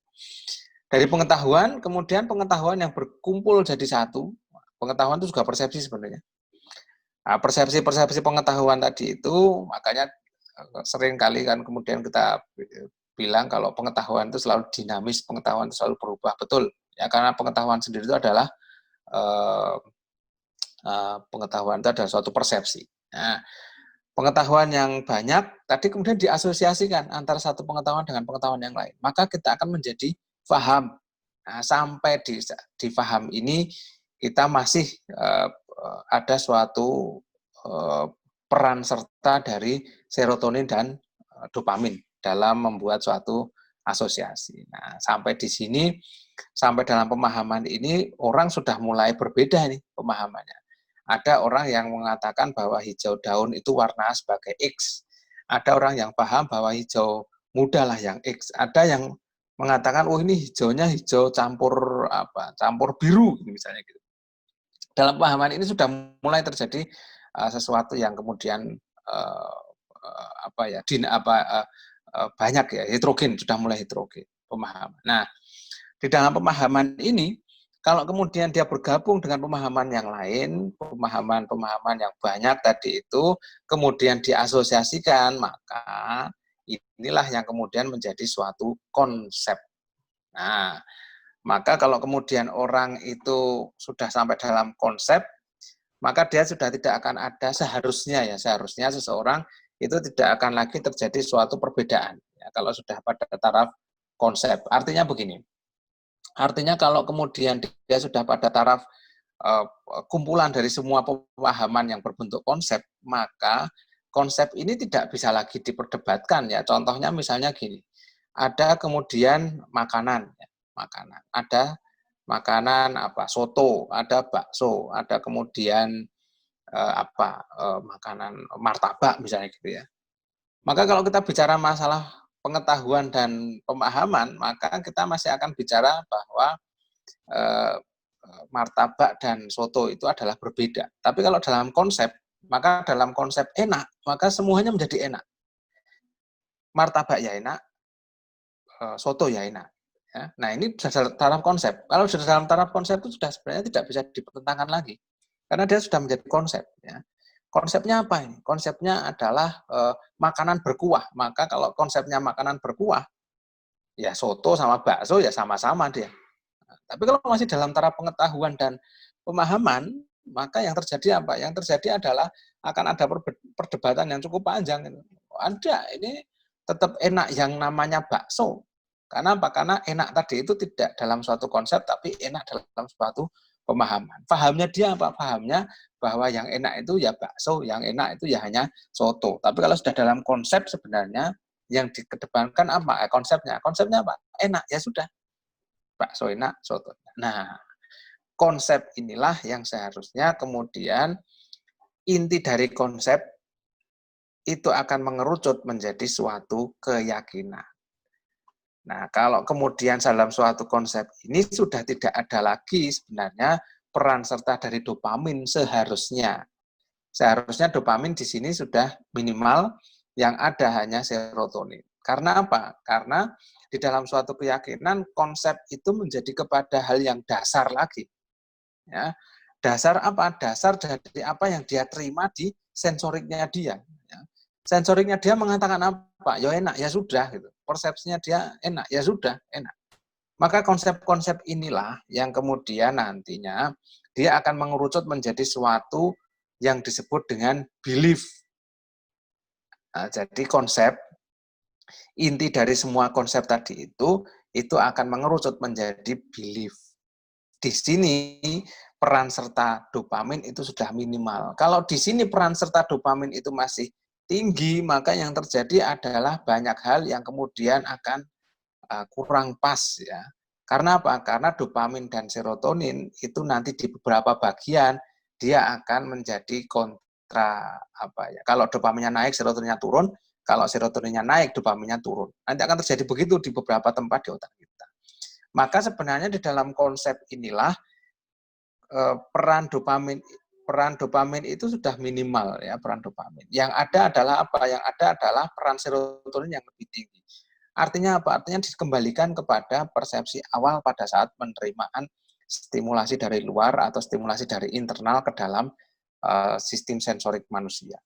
Dari pengetahuan, kemudian pengetahuan yang berkumpul jadi satu, pengetahuan itu juga persepsi sebenarnya. Nah, persepsi pengetahuan tadi itu, makanya sering kali kan kemudian kita bilang kalau pengetahuan itu selalu dinamis, pengetahuan itu selalu berubah. Betul, ya, karena pengetahuan sendiri itu adalah pengetahuan itu adalah suatu persepsi. Nah, pengetahuan yang banyak tadi kemudian diasosiasikan antara satu pengetahuan dengan pengetahuan yang lain, maka kita akan menjadi paham. Nah, sampai di paham ini kita masih ada suatu peran serta dari serotonin dan dopamin dalam membuat suatu asosiasi. Nah, sampai di sini, sampai dalam pemahaman ini orang sudah mulai berbeda nih pemahamannya. Ada orang yang mengatakan bahwa hijau daun itu warna sebagai X. Ada orang yang paham bahwa hijau muda lah yang X. Ada yang mengatakan, oh ini hijaunya hijau campur campur biru misalnya gitu. Dalam pemahaman ini sudah mulai terjadi sesuatu yang kemudian banyak ya, heterogen, sudah mulai heterogen pemahaman. Nah, di dalam pemahaman ini, kalau kemudian dia bergabung dengan pemahaman yang lain, pemahaman-pemahaman yang banyak tadi itu, kemudian diasosiasikan, maka inilah yang kemudian menjadi suatu konsep. Nah, maka kalau kemudian orang itu sudah sampai dalam konsep, maka dia sudah tidak akan ada seharusnya seseorang itu tidak akan lagi terjadi suatu perbedaan. Ya, kalau sudah pada taraf konsep, artinya begini. Artinya kalau kemudian dia sudah pada taraf kumpulan dari semua pemahaman yang berbentuk konsep, maka konsep ini tidak bisa lagi diperdebatkan ya. Contohnya misalnya gini, ada kemudian makanan, ada makanan soto, ada bakso, ada kemudian makanan martabak misalnya gitu ya. Maka kalau kita bicara masalah pengetahuan dan pemahaman, maka kita masih akan bicara bahwa martabak dan soto itu adalah berbeda. Tapi kalau dalam konsep, maka dalam konsep enak, maka semuanya menjadi enak. Martabak ya enak, soto ya enak. Ya. Nah ini sudah dalam konsep. Kalau sudah dalam taraf konsep itu sudah sebenarnya tidak bisa dipertentangkan lagi. Karena dia sudah menjadi konsep. Ya. Konsepnya apa ini? Konsepnya adalah makanan berkuah. Maka kalau konsepnya makanan berkuah, ya soto sama bakso ya sama-sama dia. Tapi kalau masih dalam taraf pengetahuan dan pemahaman, maka yang terjadi apa? Yang terjadi adalah akan ada perdebatan yang cukup panjang. Ada, ini tetap enak yang namanya bakso. Karena apa? Karena enak tadi itu tidak dalam suatu konsep, tapi enak dalam suatu pemahaman. Pahamnya dia apa? Pahamnya bahwa yang enak itu ya bakso, yang enak itu ya hanya soto. Tapi kalau sudah dalam konsep sebenarnya, yang dikedepankan apa? Konsepnya. Konsepnya apa? Enak, ya sudah. Bakso enak, soto enak. Nah, konsep inilah yang seharusnya kemudian inti dari konsep itu akan mengerucut menjadi suatu keyakinan. Nah, kalau kemudian dalam suatu konsep ini sudah tidak ada lagi sebenarnya peran serta dari dopamin seharusnya. Seharusnya dopamin di sini sudah minimal, yang ada hanya serotonin. Karena apa? Karena di dalam suatu keyakinan konsep itu menjadi kepada hal yang dasar lagi. Ya. Dasar apa? Dasar dari apa yang dia terima di sensoriknya dia. Ya. Sensoriknya dia mengatakan apa? Ya enak, ya sudah. Gitu. Persepsinya dia enak, ya sudah, enak. Maka konsep-konsep inilah yang kemudian nantinya dia akan mengerucut menjadi suatu yang disebut dengan belief. Nah, jadi konsep, inti dari semua konsep tadi itu akan mengerucut menjadi belief. Di sini peran serta dopamin itu sudah minimal. Kalau di sini peran serta dopamin itu masih tinggi, maka yang terjadi adalah banyak hal yang kemudian akan kurang pas ya. Karena apa? Karena dopamin dan serotonin itu nanti di beberapa bagian dia akan menjadi kontra Kalau dopaminnya naik, serotoninnya turun. Kalau serotoninnya naik, dopaminnya turun. Nanti akan terjadi begitu di beberapa tempat di otak kita. Maka sebenarnya di dalam konsep inilah peran dopamin itu sudah minimal ya, peran dopamin. Yang ada adalah apa? Yang ada adalah peran serotonin yang lebih tinggi. Artinya apa? Artinya dikembalikan kepada persepsi awal pada saat penerimaan stimulasi dari luar atau stimulasi dari internal ke dalam sistem sensorik manusia.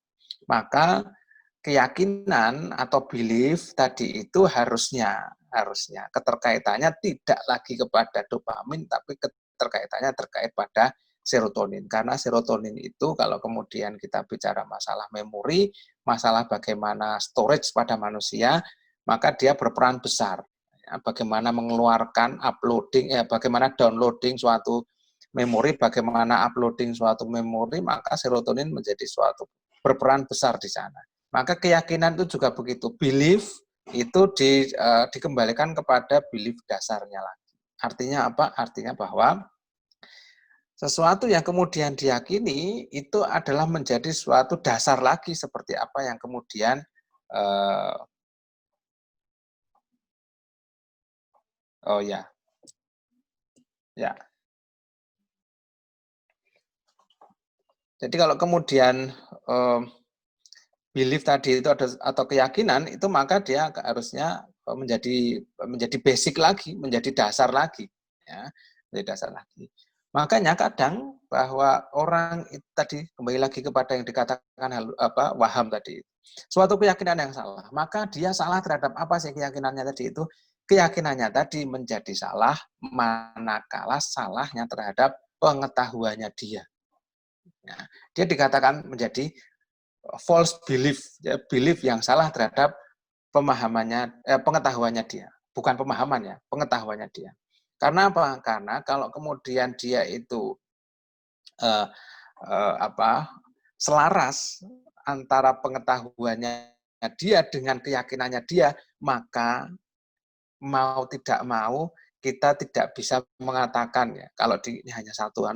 Maka keyakinan atau belief tadi itu harusnya keterkaitannya tidak lagi kepada dopamin, tapi keterkaitannya terkait pada serotonin. Karena serotonin itu kalau kemudian kita bicara masalah memori, masalah bagaimana storage pada manusia, maka dia berperan besar. Bagaimana mengeluarkan bagaimana downloading suatu memori, bagaimana uploading suatu memori, maka serotonin menjadi suatu berperan besar di sana. Maka keyakinan itu juga begitu. Belief itu dikembalikan kepada belief dasarnya lagi. Artinya apa? Artinya bahwa sesuatu yang kemudian diyakini itu adalah menjadi suatu dasar lagi, seperti apa yang kemudian Jadi kalau kemudian belief tadi itu atau keyakinan itu, maka dia harusnya menjadi basic lagi, menjadi dasar lagi, ya, menjadi dasar lagi. Makanya kadang bahwa orang itu tadi kembali lagi kepada yang dikatakan waham tadi, suatu keyakinan yang salah, maka dia salah terhadap apa sih keyakinannya tadi itu? Keyakinannya tadi menjadi salah manakala salahnya terhadap pengetahuannya dia. Nah, dia dikatakan menjadi false belief, ya, belief yang salah terhadap pengetahuannya dia, bukan pemahamannya, pengetahuannya dia. Karena apa? Karena kalau kemudian dia itu selaras antara pengetahuannya dia dengan keyakinannya dia, maka mau tidak mau kita tidak bisa mengatakan, ya, kalau ini hanya satu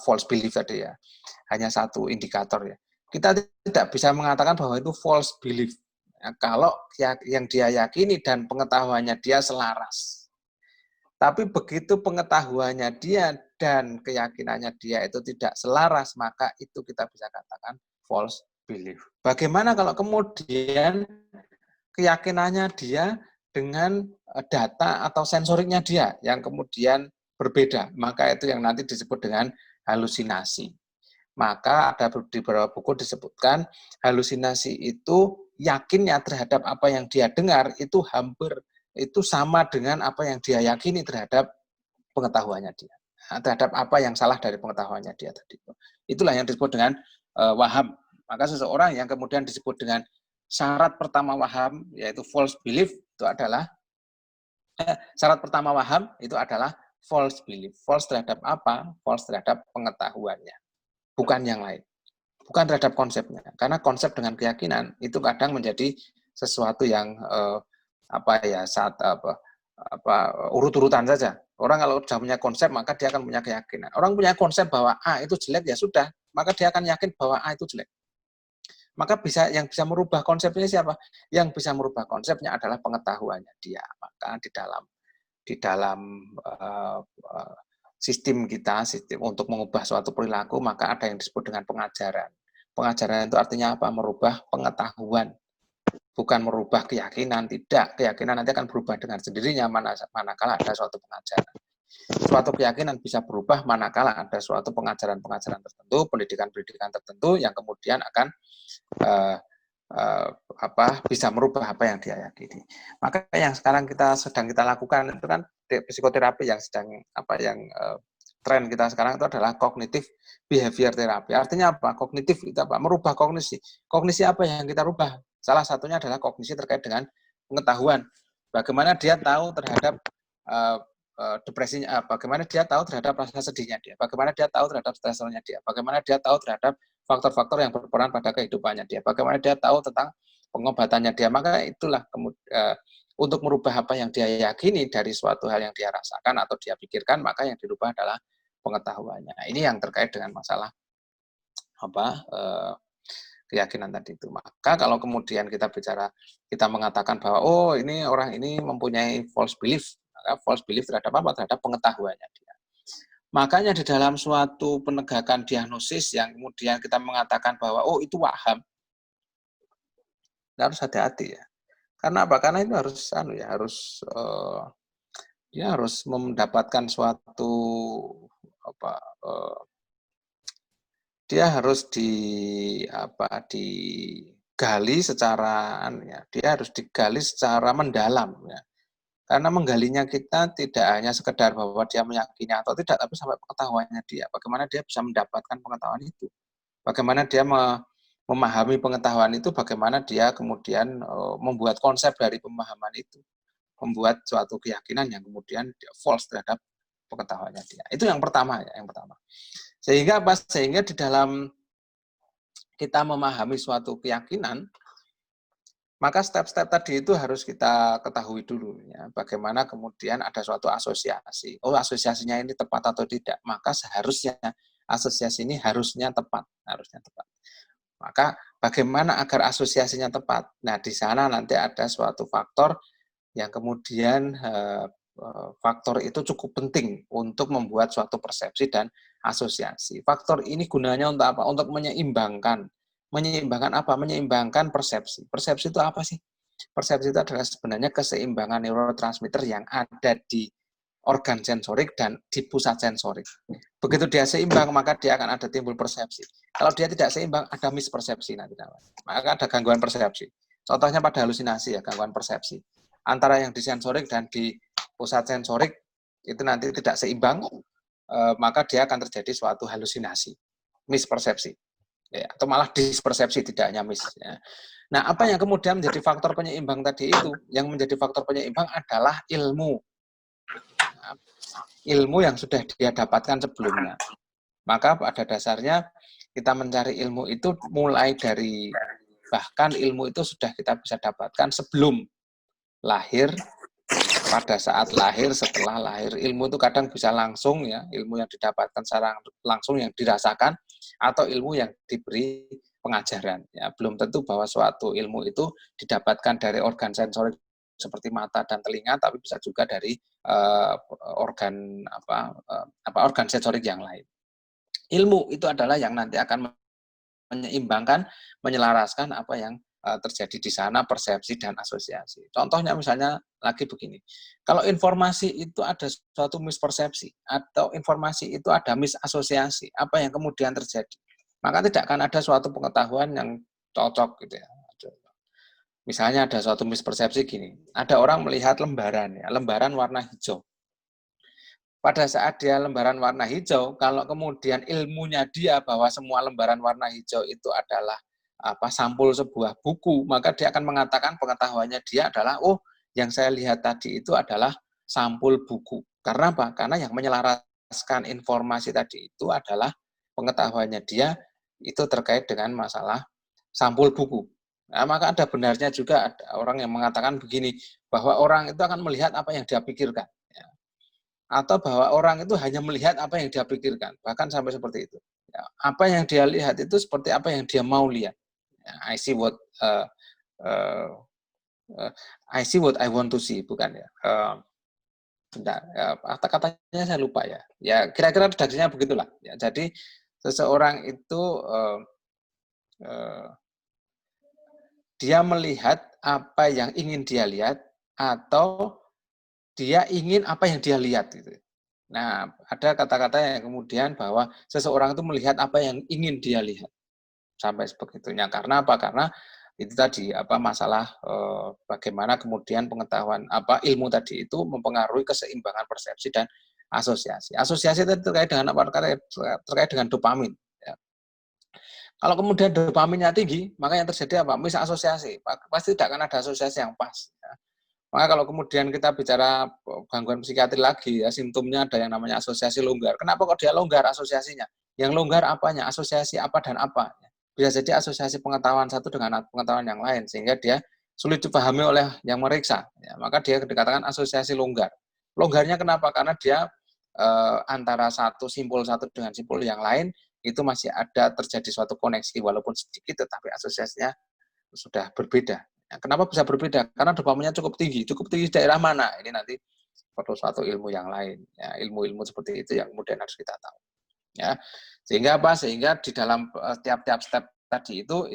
false belief tadi, ya, hanya satu indikator, ya. Kita tidak bisa mengatakan bahwa itu false belief, ya, kalau yang dia yakini dan pengetahuannya dia selaras. Tapi begitu pengetahuannya dia dan keyakinannya dia itu tidak selaras, maka itu kita bisa katakan false belief. Bagaimana kalau kemudian keyakinannya dia dengan data atau sensoriknya dia yang kemudian berbeda, maka itu yang nanti disebut dengan halusinasi. Maka ada di beberapa buku disebutkan halusinasi itu yakinnya terhadap apa yang dia dengar itu hampir itu sama dengan apa yang dia yakini terhadap pengetahuannya dia. Nah, terhadap apa yang salah dari pengetahuannya dia tadi. Itulah yang disebut dengan waham. Maka seseorang yang kemudian disebut dengan syarat pertama waham, yaitu false belief, itu adalah syarat pertama waham itu adalah false belief. False terhadap apa? False terhadap pengetahuannya, bukan yang lain. Bukan terhadap konsepnya. Karena konsep dengan keyakinan itu kadang menjadi sesuatu yang urut-urutan saja. Orang kalau sudah punya konsep, maka dia akan punya keyakinan. Orang punya konsep bahwa A itu jelek, ya sudah, maka dia akan yakin bahwa A itu jelek. Maka yang bisa merubah konsepnya siapa? Yang bisa merubah konsepnya adalah pengetahuannya dia. Maka di dalam sistem kita, sistem untuk mengubah suatu perilaku, maka ada yang disebut dengan pengajaran. Pengajaran itu artinya apa? Merubah pengetahuan, bukan merubah keyakinan. Tidak, keyakinan nanti akan berubah dengan sendirinya manakala ada suatu pengajaran. Suatu keyakinan bisa berubah manakala ada suatu pengajaran-pengajaran tertentu, pendidikan-pendidikan tertentu yang kemudian akan bisa merubah apa yang dia yakini. Maka yang sekarang sedang kita lakukan itu kan psikoterapi yang tren kita sekarang itu adalah kognitif behavior terapi. Artinya apa? Kognitif itu apa? Merubah kognisi. Kognisi apa yang kita rubah? Salah satunya adalah kognisi terkait dengan pengetahuan. Bagaimana dia tahu terhadap depresinya, bagaimana dia tahu terhadap rasa sedihnya dia, bagaimana dia tahu terhadap stresornya dia, bagaimana dia tahu terhadap faktor-faktor yang berperan pada kehidupannya dia, bagaimana dia tahu tentang pengobatannya dia. Maka itulah untuk merubah apa yang dia yakini dari suatu hal yang dia rasakan atau dia pikirkan, maka yang dirubah adalah pengetahuannya. Nah, ini yang terkait dengan masalah keyakinan tadi itu. Maka kalau kemudian kita mengatakan bahwa ini orang ini mempunyai false belief, maka false belief terhadap apa? Terhadap pengetahuannya dia. Makanya di dalam suatu penegakan diagnosis yang kemudian kita mengatakan bahwa itu waham, harus hati-hati, ya. Karena apa? Karena itu harus mendapatkan suatu dia harus digali secara dia harus digali secara mendalam ya. Karena menggalinya kita tidak hanya sekedar bahwa dia meyakini atau tidak, tapi sampai pengetahuannya dia. Bagaimana dia bisa mendapatkan pengetahuan itu? Bagaimana dia memahami pengetahuan itu? Bagaimana dia kemudian membuat konsep dari pemahaman itu? Membuat suatu keyakinan yang kemudian dia false terhadap pengetahuannya dia. Itu yang pertama ya, yang pertama. Sehingga di dalam kita memahami suatu keyakinan, maka step-step tadi itu harus kita ketahui dulu ya, bagaimana kemudian ada suatu asosiasi. Oh, asosiasinya ini tepat atau tidak? Maka seharusnya asosiasi ini harusnya tepat. Maka bagaimana agar asosiasinya tepat? Nah, di sana nanti ada suatu faktor yang kemudian faktor itu cukup penting untuk membuat suatu persepsi dan asosiasi. Faktor ini gunanya untuk apa? Untuk menyeimbangkan. Menyeimbangkan apa? Menyeimbangkan persepsi. Persepsi itu apa sih? Persepsi itu adalah sebenarnya keseimbangan neurotransmitter yang ada di organ sensorik dan di pusat sensorik. Begitu dia seimbang, maka dia akan ada timbul persepsi. Kalau dia tidak seimbang, ada mispersepsi nanti. Maka ada gangguan persepsi. Contohnya pada halusinasi ya, gangguan persepsi. Antara yang di sensorik dan di pusat sensorik itu nanti tidak seimbang, maka dia akan terjadi suatu halusinasi, mispersepsi. Ya, atau malah dispersepsi, tidak hanya mis. Ya. Nah, apa yang kemudian menjadi faktor penyeimbang tadi itu? Yang menjadi faktor penyeimbang adalah ilmu. Nah, ilmu yang sudah dia dapatkan sebelumnya. Maka pada dasarnya kita mencari ilmu itu mulai dari, bahkan ilmu itu sudah kita bisa dapatkan sebelum lahir, pada saat lahir, setelah lahir. Ilmu itu kadang bisa langsung ya, ilmu yang didapatkan secara langsung yang dirasakan, atau ilmu yang diberi pengajaran. Ya, belum tentu bahwa suatu ilmu itu didapatkan dari organ sensorik seperti mata dan telinga, tapi bisa juga dari organ organ sensorik yang lain. Ilmu itu adalah yang nanti akan menyeimbangkan, menyelaraskan apa yang terjadi di sana, persepsi dan asosiasi. Contohnya misalnya lagi begini, kalau informasi itu ada suatu mispersepsi atau informasi itu ada misasosiasi, apa yang kemudian terjadi? Maka tidak akan ada suatu pengetahuan yang cocok gitu ya. Misalnya ada suatu mispersepsi gini, ada orang melihat lembaran ya, lembaran warna hijau. Pada saat dia lembaran warna hijau, kalau kemudian ilmunya dia bahwa semua lembaran warna hijau itu adalah sampul sebuah buku, maka dia akan mengatakan pengetahuannya dia adalah, oh yang saya lihat tadi itu adalah sampul buku. Karena apa? Karena yang menyelaraskan informasi tadi itu adalah pengetahuannya dia itu terkait dengan masalah sampul buku. Nah, maka ada benarnya juga ada orang yang mengatakan begini, bahwa orang itu akan melihat apa yang dia pikirkan. Atau bahwa orang itu hanya melihat apa yang dia pikirkan, bahkan sampai seperti itu. Ya, apa yang dia lihat itu seperti apa yang dia mau lihat. Ya, I see what I want to see, bukan ya. Kata-katanya saya lupa ya. Ya kira-kira redaksinya begitulah. Ya, jadi seseorang itu dia melihat apa yang ingin dia lihat atau dia ingin apa yang dia lihat gitu. Nah, ada kata-kata yang kemudian bahwa seseorang itu melihat apa yang ingin dia lihat. Sampai sebegitunya. Karena apa? Karena itu tadi masalah bagaimana kemudian pengetahuan ilmu tadi itu mempengaruhi keseimbangan persepsi dan asosiasi. Asosiasi itu terkait dengan apa? Terkait dengan dopamin. Ya. Kalau kemudian dopaminnya tinggi, maka yang terjadi apa? Misasosiasi. Pasti tidak akan ada asosiasi yang pas. Ya. Maka kalau kemudian kita bicara gangguan psikiatri lagi, ya simptomnya ada yang namanya asosiasi longgar. Kenapa kok dia longgar asosiasinya? Yang longgar apanya? Asosiasi apa dan apa? Bisa jadi asosiasi pengetahuan satu dengan pengetahuan yang lain, sehingga dia sulit dipahami oleh yang meriksa. Ya, maka dia dikatakan asosiasi longgar. Longgarnya kenapa? Karena dia antara simpul satu dengan simpul yang lain, itu masih ada terjadi suatu koneksi, walaupun sedikit, tetapi asosiasinya sudah berbeda. Ya, kenapa bisa berbeda? Karena dopaminnya cukup tinggi di daerah mana? Ini nanti perlu suatu ilmu yang lain. Ya, ilmu-ilmu seperti itu yang kemudian harus kita tahu. Ya, sehingga apa? Sehingga di dalam tiap-tiap step tadi itu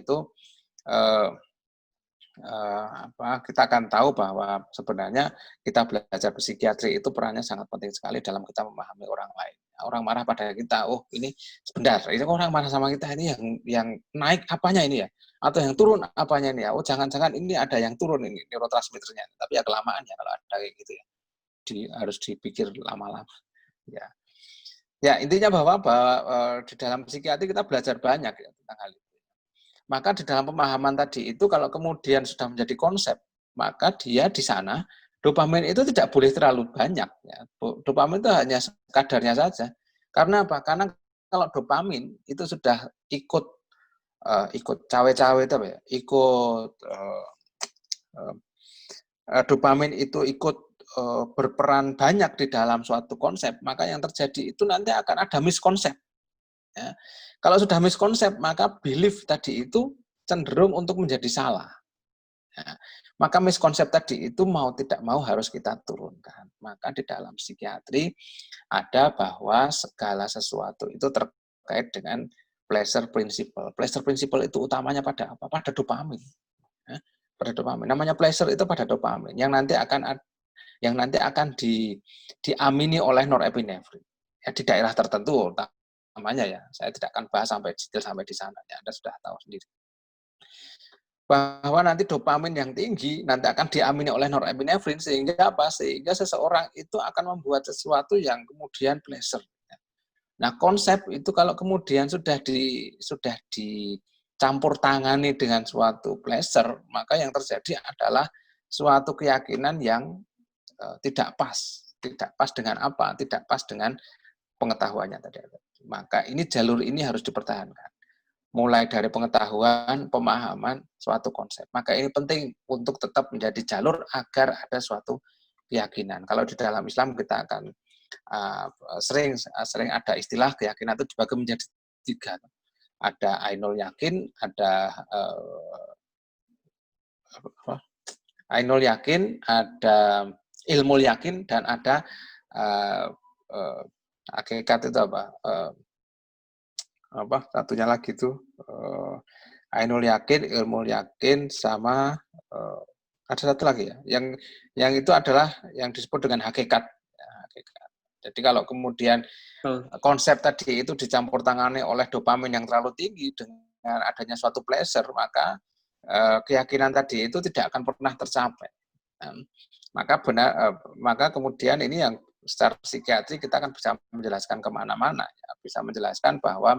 kita akan tahu bahwa sebenarnya kita belajar psikiatri itu perannya sangat penting sekali dalam kita memahami orang lain. Orang marah pada kita, oh ini sebentar, ini orang marah sama kita ini yang naik apanya ini ya, atau yang turun apanya ini ya, oh jangan-jangan ini ada yang turun ini neurotransmitternya, tapi ya kelamaan ya kalau ada kayak gitu ya, harus dipikir lama-lama. Ya intinya bahwa di dalam psikiatri kita belajar banyak ya tentang hal itu. Maka di dalam pemahaman tadi itu kalau kemudian sudah menjadi konsep, maka dia di sana dopamin itu tidak boleh terlalu banyak. Ya. Dopamin itu hanya kadarnya saja. Karena apa? Karena kalau dopamin itu sudah ikut cawe-cawe itu apa ya? Dopamin itu ikut berperan banyak di dalam suatu konsep, maka yang terjadi itu nanti akan ada miskonsep. Ya. Kalau sudah miskonsep, maka belief tadi itu cenderung untuk menjadi salah. Ya. Maka miskonsep tadi itu mau tidak mau harus kita turunkan. Maka di dalam psikiatri ada bahwa segala sesuatu itu terkait dengan pleasure principle. Pleasure principle itu utamanya pada apa? Pada dopamin. Ya. Pada dopamin. Namanya pleasure itu pada dopamin yang nanti akan diamini oleh norepinefrin. Ya, di daerah tertentu namanya ya. Saya tidak akan bahas sampai detail sampai di sana. Ya, Anda sudah tahu sendiri. Bahwa nanti dopamin yang tinggi nanti akan diamini oleh norepinefrin sehingga apa? Sehingga seseorang itu akan membuat sesuatu yang kemudian pleasure. Nah, konsep itu kalau kemudian sudah dicampur tangani dengan suatu pleasure, maka yang terjadi adalah suatu keyakinan yang tidak pas dengan apa? Tidak pas dengan pengetahuannya tadi. Maka ini jalur ini harus dipertahankan. Mulai dari pengetahuan, pemahaman suatu konsep. Maka ini penting untuk tetap menjadi jalur agar ada suatu keyakinan. Kalau di dalam Islam kita akan sering ada istilah keyakinan itu dibagi menjadi 3. Ada ainul yakin, ada ainul yakin, ada ilmu yakin, dan ada hakikat itu apa satunya lagi itu ainul yakin, ilmu yakin, sama ada satu lagi ya yang itu adalah yang disebut dengan hakikat. Hakikat. Jadi kalau kemudian konsep tadi itu dicampur tangani oleh dopamin yang terlalu tinggi dengan adanya suatu pleasure, maka keyakinan tadi itu tidak akan pernah tercapai. Maka kemudian ini yang secara psikiatri kita akan bisa menjelaskan kemana-mana, ya. Bisa menjelaskan bahwa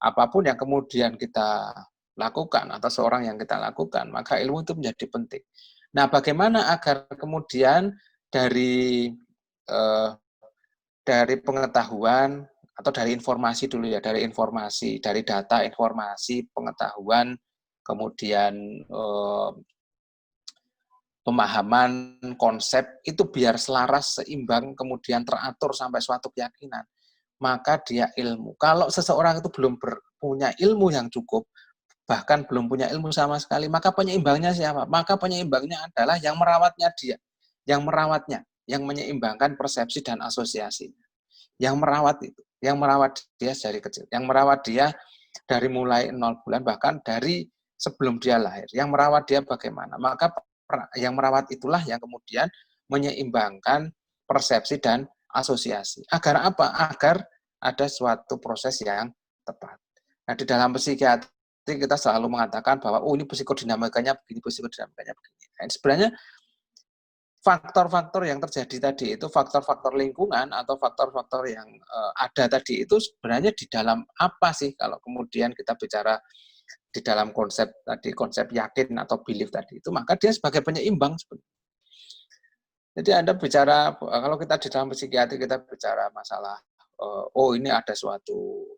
apapun yang kemudian kita lakukan atau seorang yang kita lakukan, maka ilmu itu menjadi penting. Nah, bagaimana agar kemudian dari pengetahuan atau dari informasi dulu ya, dari data, informasi, pengetahuan, kemudian pemahaman, konsep, itu biar selaras, seimbang, kemudian teratur sampai suatu keyakinan. Maka dia ilmu. Kalau seseorang itu belum punya ilmu yang cukup, bahkan belum punya ilmu sama sekali, maka penyeimbangnya siapa? Maka penyeimbangnya adalah yang merawatnya dia. Yang menyeimbangkan persepsi dan asosiasi. Yang merawat itu. Yang merawat dia dari kecil. Yang merawat dia dari mulai 0 bulan, bahkan dari sebelum dia lahir. Yang merawat dia bagaimana? Maka yang merawat itulah yang kemudian menyeimbangkan persepsi dan asosiasi. Agar apa? Agar ada suatu proses yang tepat. Nah, di dalam psikiatri kita selalu mengatakan bahwa ini psikodinamikanya begini, psikodinamikanya begini. Nah, sebenarnya faktor-faktor yang terjadi tadi itu faktor-faktor lingkungan atau faktor-faktor yang ada tadi itu sebenarnya di dalam apa sih kalau kemudian kita bicara di dalam konsep yakin atau belief tadi itu, maka dia sebagai penyeimbang sebenarnya. Jadi Anda bicara, kalau kita di dalam psikiatri kita bicara masalah ini ada suatu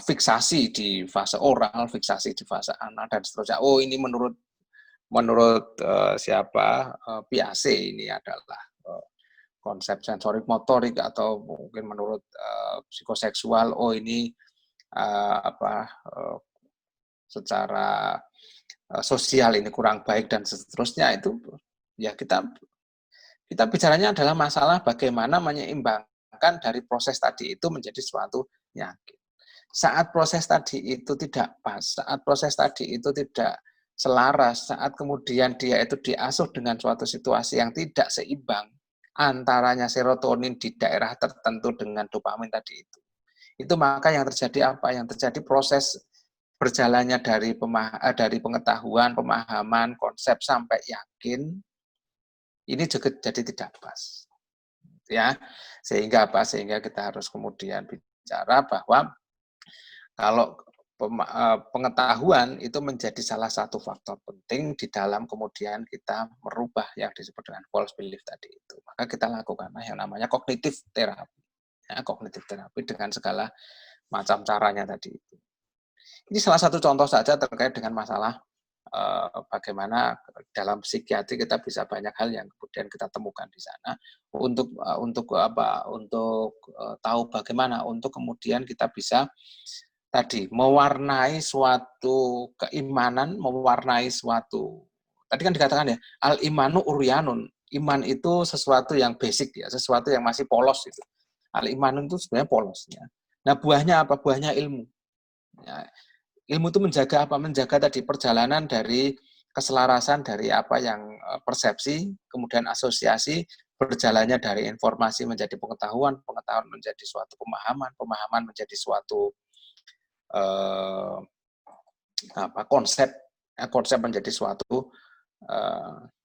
fiksasi di fase oral, fiksasi di fase anal dan seterusnya. Ini menurut Piaget ini adalah konsep sensorik motorik, atau mungkin menurut psikoseksual ini secara sosial ini kurang baik dan seterusnya. Itu ya kita bicaranya adalah masalah bagaimana menyeimbangkan dari proses tadi itu menjadi suatu yakin. Saat proses tadi itu tidak pas, saat proses tadi itu tidak selaras, saat kemudian dia itu diasuh dengan suatu situasi yang tidak seimbang antaranya serotonin di daerah tertentu dengan dopamin tadi itu maka yang terjadi apa? Yang terjadi proses berjalannya dari pengetahuan, pemahaman, konsep sampai yakin ini juga jadi tidak pas. Ya, sehingga apa? Sehingga kita harus kemudian bicara bahwa kalau pengetahuan itu menjadi salah satu faktor penting di dalam kemudian kita merubah yang disebut dengan false belief tadi itu. Maka kita lakukan yang namanya kognitif terapi. Ya, kognitif terapi dengan segala macam caranya tadi itu. Ini salah satu contoh saja terkait dengan masalah bagaimana dalam psikiatri kita bisa banyak hal yang kemudian kita temukan di sana untuk tahu bagaimana untuk kemudian kita bisa tadi mewarnai suatu keimanan, mewarnai suatu tadi kan dikatakan ya al imanu uryanun, iman itu sesuatu yang basic ya, sesuatu yang masih polos itu. Al imanun itu sebenarnya polos ya. Nah buahnya apa? Buahnya ilmu. Ya, ilmu itu menjaga apa? Menjaga tadi perjalanan dari keselarasan dari apa yang persepsi, kemudian asosiasi, berjalannya dari informasi menjadi pengetahuan, pengetahuan menjadi suatu pemahaman, pemahaman menjadi suatu konsep, konsep menjadi suatu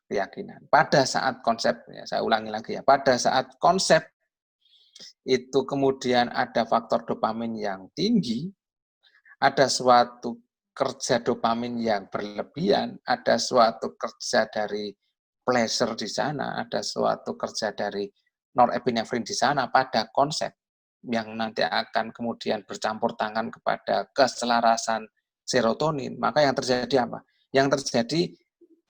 keyakinan. Pada saat konsep, ya, saya ulangi lagi ya, pada saat konsep itu kemudian ada faktor dopamin yang tinggi, ada suatu kerja dopamin yang berlebihan, ada suatu kerja dari pleasure di sana, ada suatu kerja dari norepinefrin di sana pada konsep yang nanti akan kemudian bercampur tangan kepada keselarasan serotonin, maka yang terjadi apa? Yang terjadi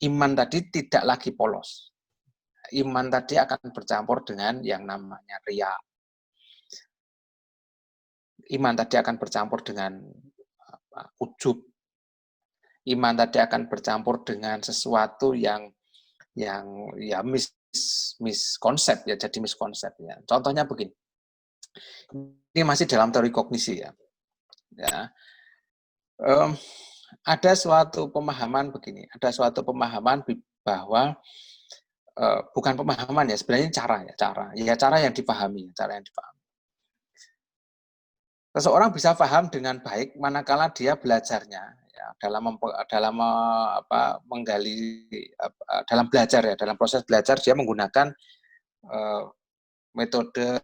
iman tadi tidak lagi polos. Iman tadi akan bercampur dengan yang namanya riya. Iman tadi akan bercampur dengan ujub. Iman tadi akan bercampur dengan sesuatu yang ya miskonsep ya, jadi miskonsep ya. Contohnya begini. Ini masih dalam teori kognisi ya. Ada suatu pemahaman begini, ada suatu pemahaman bahwa bukan pemahaman ya, sebenarnya cara yang dipahami, Seseorang bisa paham dengan baik manakala dia belajarnya ya, menggali dalam belajar ya, dalam proses belajar dia menggunakan metode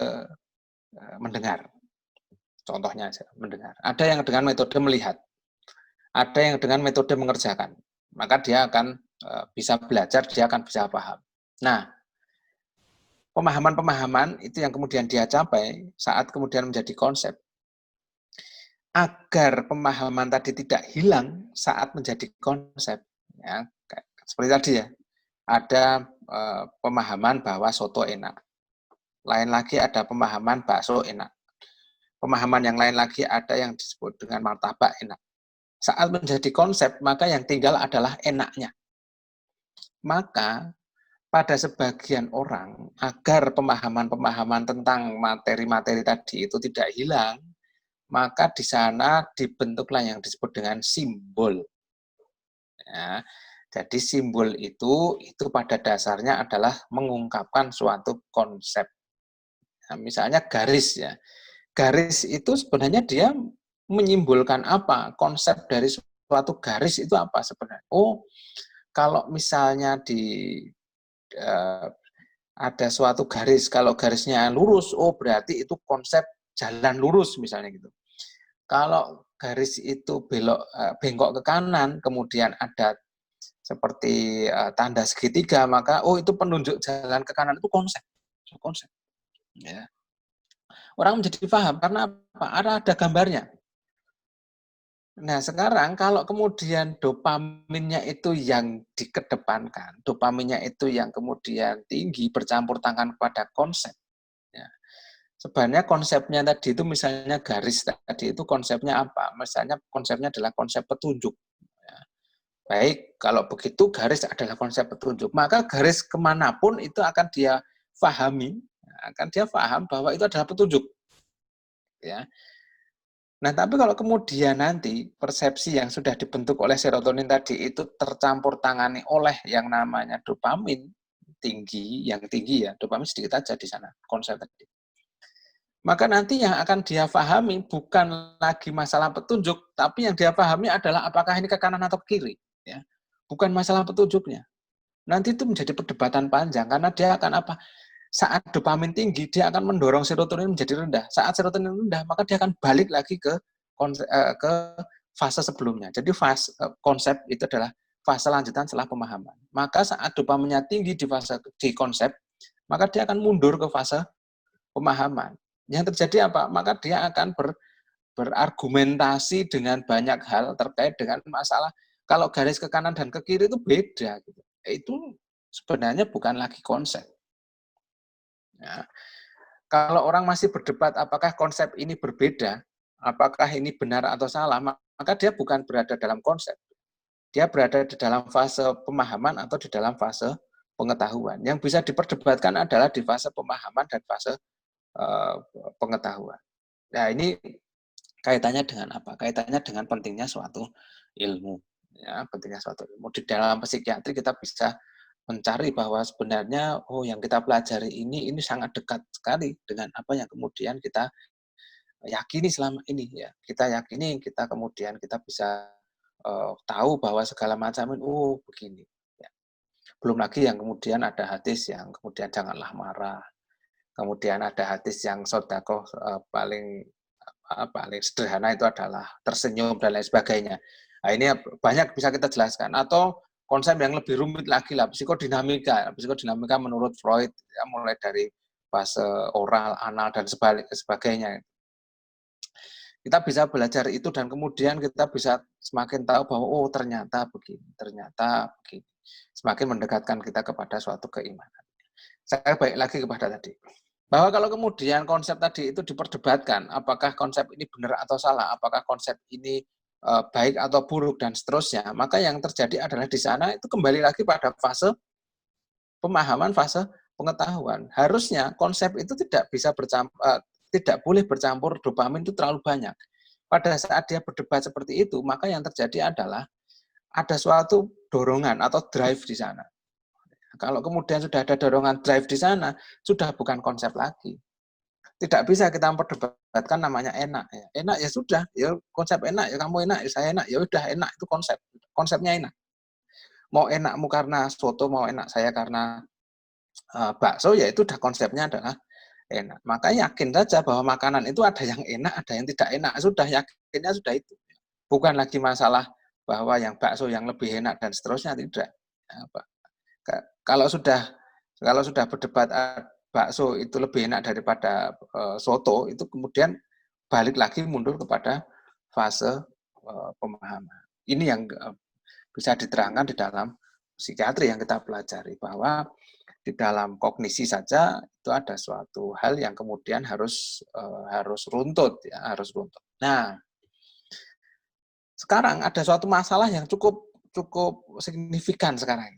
mendengar. Contohnya aja, mendengar. Ada yang dengan metode melihat. Ada yang dengan metode mengerjakan. Maka dia akan bisa belajar, dia akan bisa paham. Nah, pemahaman-pemahaman itu yang kemudian dia capai saat kemudian menjadi konsep. Agar pemahaman tadi tidak hilang saat menjadi konsep. Ya, seperti tadi ya, ada pemahaman bahwa soto enak. Lain lagi ada pemahaman bakso enak. Pemahaman yang lain lagi ada yang disebut dengan martabak enak. Saat menjadi konsep, maka yang tinggal adalah enaknya. Maka pada sebagian orang, agar pemahaman-pemahaman tentang materi-materi tadi itu tidak hilang, maka di sana dibentuklah yang disebut dengan simbol. Ya, jadi simbol itu pada dasarnya adalah mengungkapkan suatu konsep. Nah, misalnya garis ya. Garis itu sebenarnya dia menyimbolkan apa? Konsep dari suatu garis itu apa sebenarnya? Oh, kalau misalnya ada suatu garis, kalau garisnya lurus, oh berarti itu konsep jalan lurus misalnya gitu. Kalau garis itu bengkok ke kanan, kemudian ada seperti tanda segitiga, maka oh itu penunjuk jalan ke kanan, itu konsep. Ya. Orang menjadi paham karena apa? Ada gambarnya. Nah, sekarang kalau kemudian dopaminnya itu yang dikedepankan, dopaminnya itu yang kemudian tinggi bercampur tangan pada konsep. Ya. Sebenarnya konsepnya tadi itu misalnya garis tadi itu konsepnya apa? Misalnya konsepnya adalah konsep petunjuk. Ya. Baik, kalau begitu garis adalah konsep petunjuk, maka garis kemanapun itu akan dia pahami, akan dia paham bahwa itu adalah petunjuk. Ya. Nah, tapi kalau kemudian nanti persepsi yang sudah dibentuk oleh serotonin tadi itu tercampur tangani oleh yang namanya dopamin tinggi, yang tinggi ya, dopamin sedikit aja di sana, konsep tadi. Maka nanti yang akan dia pahami bukan lagi masalah petunjuk, tapi yang dia pahami adalah apakah ini ke kanan atau ke kiri. Ya. Bukan masalah petunjuknya. Nanti itu menjadi perdebatan panjang, karena dia akan apa? Saat dopamin tinggi, dia akan mendorong serotonin menjadi rendah. Saat serotonin rendah, maka dia akan balik lagi ke fase sebelumnya. Jadi konsep itu adalah fase lanjutan setelah pemahaman. Maka saat dopaminnya tinggi di konsep, maka dia akan mundur ke fase pemahaman. Yang terjadi apa? Maka dia akan berargumentasi dengan banyak hal terkait dengan masalah kalau garis ke kanan dan ke kiri itu beda. Gitu. Itu sebenarnya bukan lagi konsep. Ya. Kalau orang masih berdebat apakah konsep ini berbeda, apakah ini benar atau salah, maka dia bukan berada dalam konsep. Dia berada di dalam fase pemahaman atau di dalam fase pengetahuan. Yang bisa diperdebatkan adalah di fase pemahaman dan fase pengetahuan. Nah, ini kaitannya dengan apa? Kaitannya dengan pentingnya suatu ilmu. Ya, pentingnya suatu ilmu. Di dalam psikiatri kita bisa mencari bahwa sebenarnya yang kita pelajari ini sangat dekat sekali dengan apa yang kemudian kita yakini selama ini ya. Kita yakini, kita kemudian kita bisa tahu bahwa segala macam ini begini. Ya. Belum lagi yang kemudian ada hadis yang kemudian janganlah marah. Kemudian ada hadis yang sodakoh paling sederhana itu adalah tersenyum dan lain sebagainya. Nah, ini banyak bisa kita jelaskan. Atau konsep yang lebih rumit lagi lah, psikodinamika. Psikodinamika menurut Freud ya, mulai dari fase oral, anal, dan sebagainya. Kita bisa belajar itu dan kemudian kita bisa semakin tahu bahwa ternyata begini. Semakin mendekatkan kita kepada suatu keimanan. Saya balik lagi kepada tadi. Bahwa kalau kemudian konsep tadi itu diperdebatkan, apakah konsep ini benar atau salah, apakah konsep ini baik atau buruk, dan seterusnya, maka yang terjadi adalah di sana itu kembali lagi pada fase pemahaman, fase pengetahuan. Harusnya konsep itu tidak boleh bercampur dopamin itu terlalu banyak. Pada saat dia berdebat seperti itu, maka yang terjadi adalah ada suatu dorongan atau drive di sana. Kalau kemudian sudah ada dorongan drive di sana, sudah bukan konsep lagi. Tidak bisa kita memperdebatkan namanya enak. Ya. Enak ya sudah, ya konsep enak, ya kamu enak, ya saya enak, ya udah enak itu konsep. Konsepnya enak. Mau enakmu karena soto, mau enak saya karena bakso, ya itu udah konsepnya adalah enak. Maka yakin saja bahwa makanan itu ada yang enak, ada yang tidak enak. Sudah yakinnya sudah itu. Bukan lagi masalah bahwa yang bakso yang lebih enak dan seterusnya, tidak. Kalau sudah berdebat bakso itu lebih enak daripada soto, itu kemudian balik lagi mundur kepada fase pemahaman. Ini yang bisa diterangkan di dalam psikiatri yang kita pelajari, bahwa di dalam kognisi saja itu ada suatu hal yang kemudian harus runtut, ya, harus runtut. Nah, sekarang ada suatu masalah yang cukup signifikan sekarang.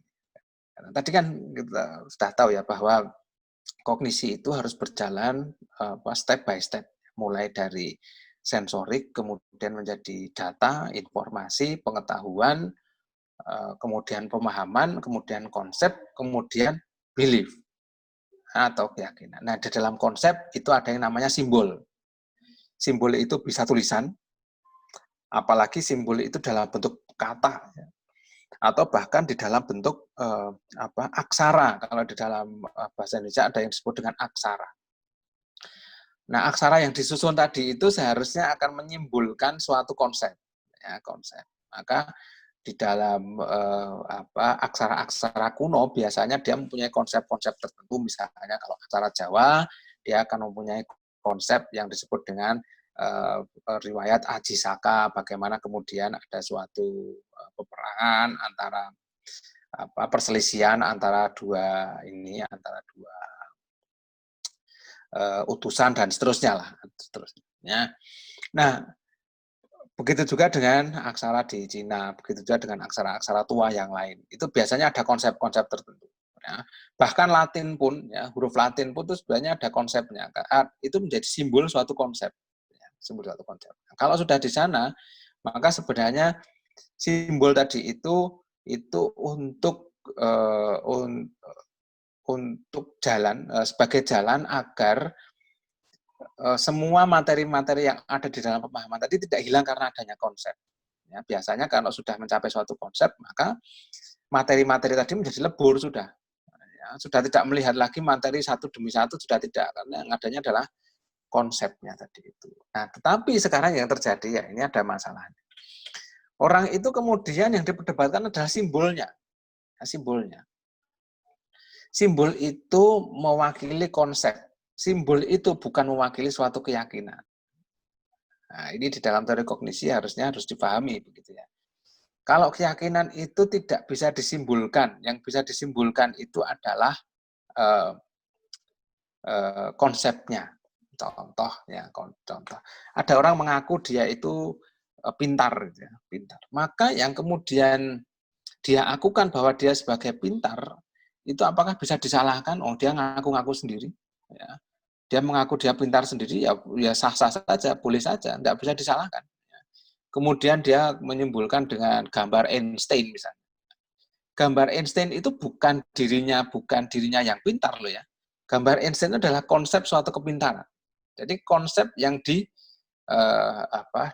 Tadi kan kita sudah tahu ya bahwa kognisi itu harus berjalan step by step, mulai dari sensorik, kemudian menjadi data, informasi, pengetahuan, kemudian pemahaman, kemudian konsep, kemudian belief atau keyakinan. Nah, di dalam konsep itu ada yang namanya simbol. Simbol itu bisa tulisan, apalagi simbol itu dalam bentuk kata, atau bahkan di dalam bentuk aksara. Kalau di dalam bahasa Indonesia ada yang disebut dengan aksara. Nah, aksara yang disusun tadi itu seharusnya akan menyimbolkan suatu konsep, ya, konsep. Maka di dalam aksara-aksara kuno biasanya dia mempunyai konsep-konsep tertentu. Misalnya kalau aksara Jawa dia akan mempunyai konsep yang disebut dengan riwayat Aji Saka, bagaimana kemudian ada suatu peperangan antara perselisihan antara dua utusan dan seterusnya lah. Nah, begitu juga dengan aksara di Cina, begitu juga dengan aksara-aksara tua yang lain. Itu biasanya ada konsep-konsep tertentu. Ya. Bahkan Latin pun, ya, huruf Latin pun itu sebenarnya ada konsepnya. Itu menjadi simbol suatu konsep. Ya. simbol suatu konsep. Kalau sudah di sana, maka sebenarnya simbol tadi itu untuk jalan, sebagai jalan agar semua materi-materi yang ada di dalam pemahaman tadi tidak hilang karena adanya konsep. Ya, biasanya kalau sudah mencapai suatu konsep, maka materi-materi tadi menjadi lebur sudah. Ya, sudah tidak melihat lagi materi satu demi satu, sudah tidak, karena yang adanya adalah konsepnya tadi itu. Nah, tetapi sekarang yang terjadi, ya ini ada masalahnya. Orang itu kemudian yang diperdebatkan adalah simbolnya. Ya, simbolnya. Simbol itu mewakili konsep. Simbol itu bukan mewakili suatu keyakinan. Nah, ini di dalam teori kognisi harus dipahami begitu ya. Kalau keyakinan itu tidak bisa disimbolkan, yang bisa disimbolkan itu adalah konsepnya. Contoh. Ada orang mengaku dia itu pintar, gitu ya, pintar. Maka yang kemudian dia akukan bahwa dia sebagai pintar, itu apakah bisa disalahkan? Oh, dia ngaku-ngaku sendiri. Ya. Dia mengaku dia pintar sendiri, ya sah-sah saja, boleh saja, tidak bisa disalahkan. Kemudian dia menyimpulkan dengan gambar Einstein misalnya. Gambar Einstein itu bukan dirinya yang pintar loh ya. Gambar Einstein adalah konsep suatu kepintaran. Jadi konsep yang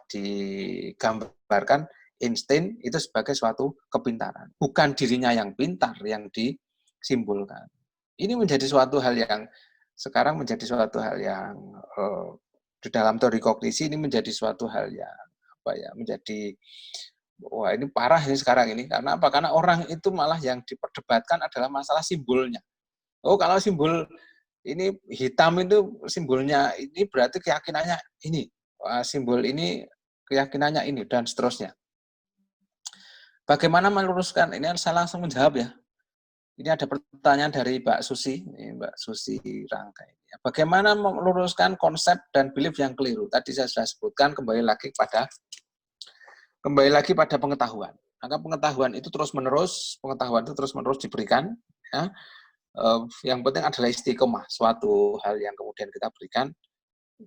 digambarkan Einstein itu sebagai suatu kepintaran, bukan dirinya yang pintar yang disimbolkan. Ini menjadi suatu hal yang sekarang menjadi suatu hal yang di dalam teori kognisi ini menjadi suatu hal yang menjadi wah ini parah ini sekarang ini. Karena apa? Karena orang itu malah yang diperdebatkan adalah masalah simbolnya. Oh, kalau simbol ini hitam itu simbolnya ini berarti keyakinannya ini. Wah, simbol ini keyakinannya ini dan seterusnya. Bagaimana meluruskan? Ini saya langsung menjawab ya. Ini ada pertanyaan dari Mbak Susi, Mbak Susi Rangkai. Bagaimana meluruskan konsep dan belief yang keliru? Tadi saya sudah sebutkan, kembali lagi pada pengetahuan. Maka pengetahuan itu terus-menerus diberikan. Ya. Yang penting adalah istiqomah, suatu hal yang kemudian kita berikan,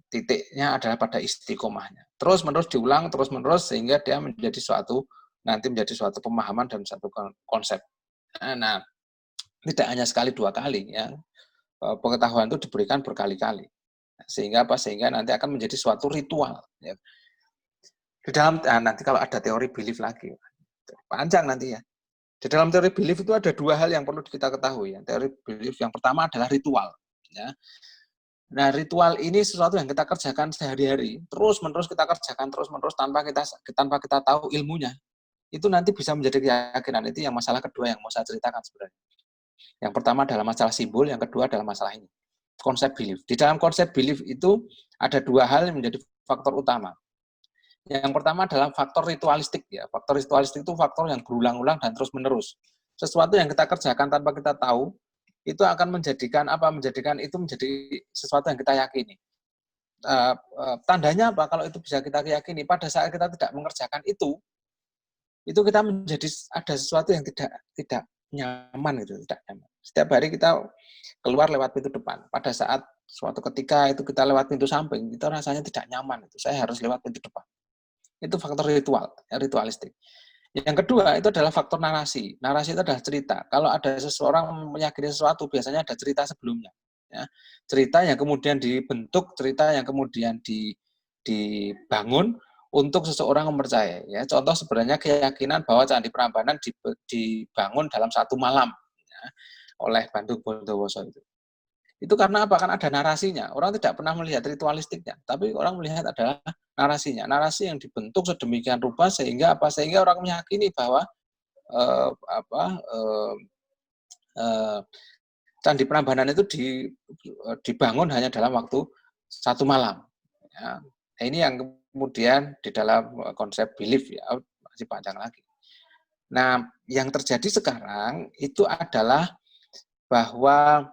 titiknya adalah pada istiqomahnya. Terus-menerus diulang, terus-menerus, sehingga dia menjadi suatu pemahaman dan satu konsep. Nah, tidak hanya sekali dua kali ya, pengetahuan itu diberikan berkali-kali sehingga nanti akan menjadi suatu ritual ya. Di dalam nanti kalau ada teori belief lagi panjang nanti ya. Di dalam teori belief itu ada dua hal yang perlu kita ketahui ya. Teori belief yang pertama adalah ritual ya. Nah, ritual ini sesuatu yang kita kerjakan sehari-hari, terus-menerus kita kerjakan terus-menerus tanpa kita tahu ilmunya. Itu nanti bisa menjadi keyakinan. Itu yang masalah kedua yang mau saya ceritakan sebenarnya. Yang pertama adalah masalah simbol, yang kedua adalah masalah ini, konsep belief. Di dalam konsep belief itu ada dua hal yang menjadi faktor utama. Yang pertama adalah faktor ritualistik ya. Faktor ritualistik itu faktor yang berulang-ulang dan terus-menerus. Sesuatu yang kita kerjakan tanpa kita tahu, itu akan menjadikan itu menjadi sesuatu yang kita yakini. Tandanya apa kalau itu bisa kita yakini? Pada saat kita tidak mengerjakan itu kita menjadi ada sesuatu yang tidak nyaman gitu, tidak nyaman. Setiap hari kita keluar lewat pintu depan. Pada saat suatu ketika itu kita lewat pintu samping, itu rasanya tidak nyaman. Itu saya harus lewat pintu depan. Itu faktor ritual, ya, ritualistik. Yang kedua itu adalah faktor narasi. Narasi itu adalah cerita. Kalau ada seseorang meyakini sesuatu, biasanya ada cerita sebelumnya. Ya. Cerita yang kemudian dibentuk, cerita yang kemudian dibangun untuk seseorang mempercayai. Ya, contoh sebenarnya keyakinan bahwa Candi Prambanan dibangun dalam satu malam ya, oleh Bandung Bondowoso itu. Itu karena apa? Kan ada narasinya. Orang tidak pernah melihat ritualistiknya, tapi orang melihat adalah narasinya. Narasi yang dibentuk sedemikian rupa sehingga apa? Sehingga orang meyakini bahwa Candi Prambanan itu dibangun hanya dalam waktu satu malam. Ya. Nah, ini yang kemudian di dalam konsep belief ya masih panjang lagi. Nah, yang terjadi sekarang itu adalah bahwa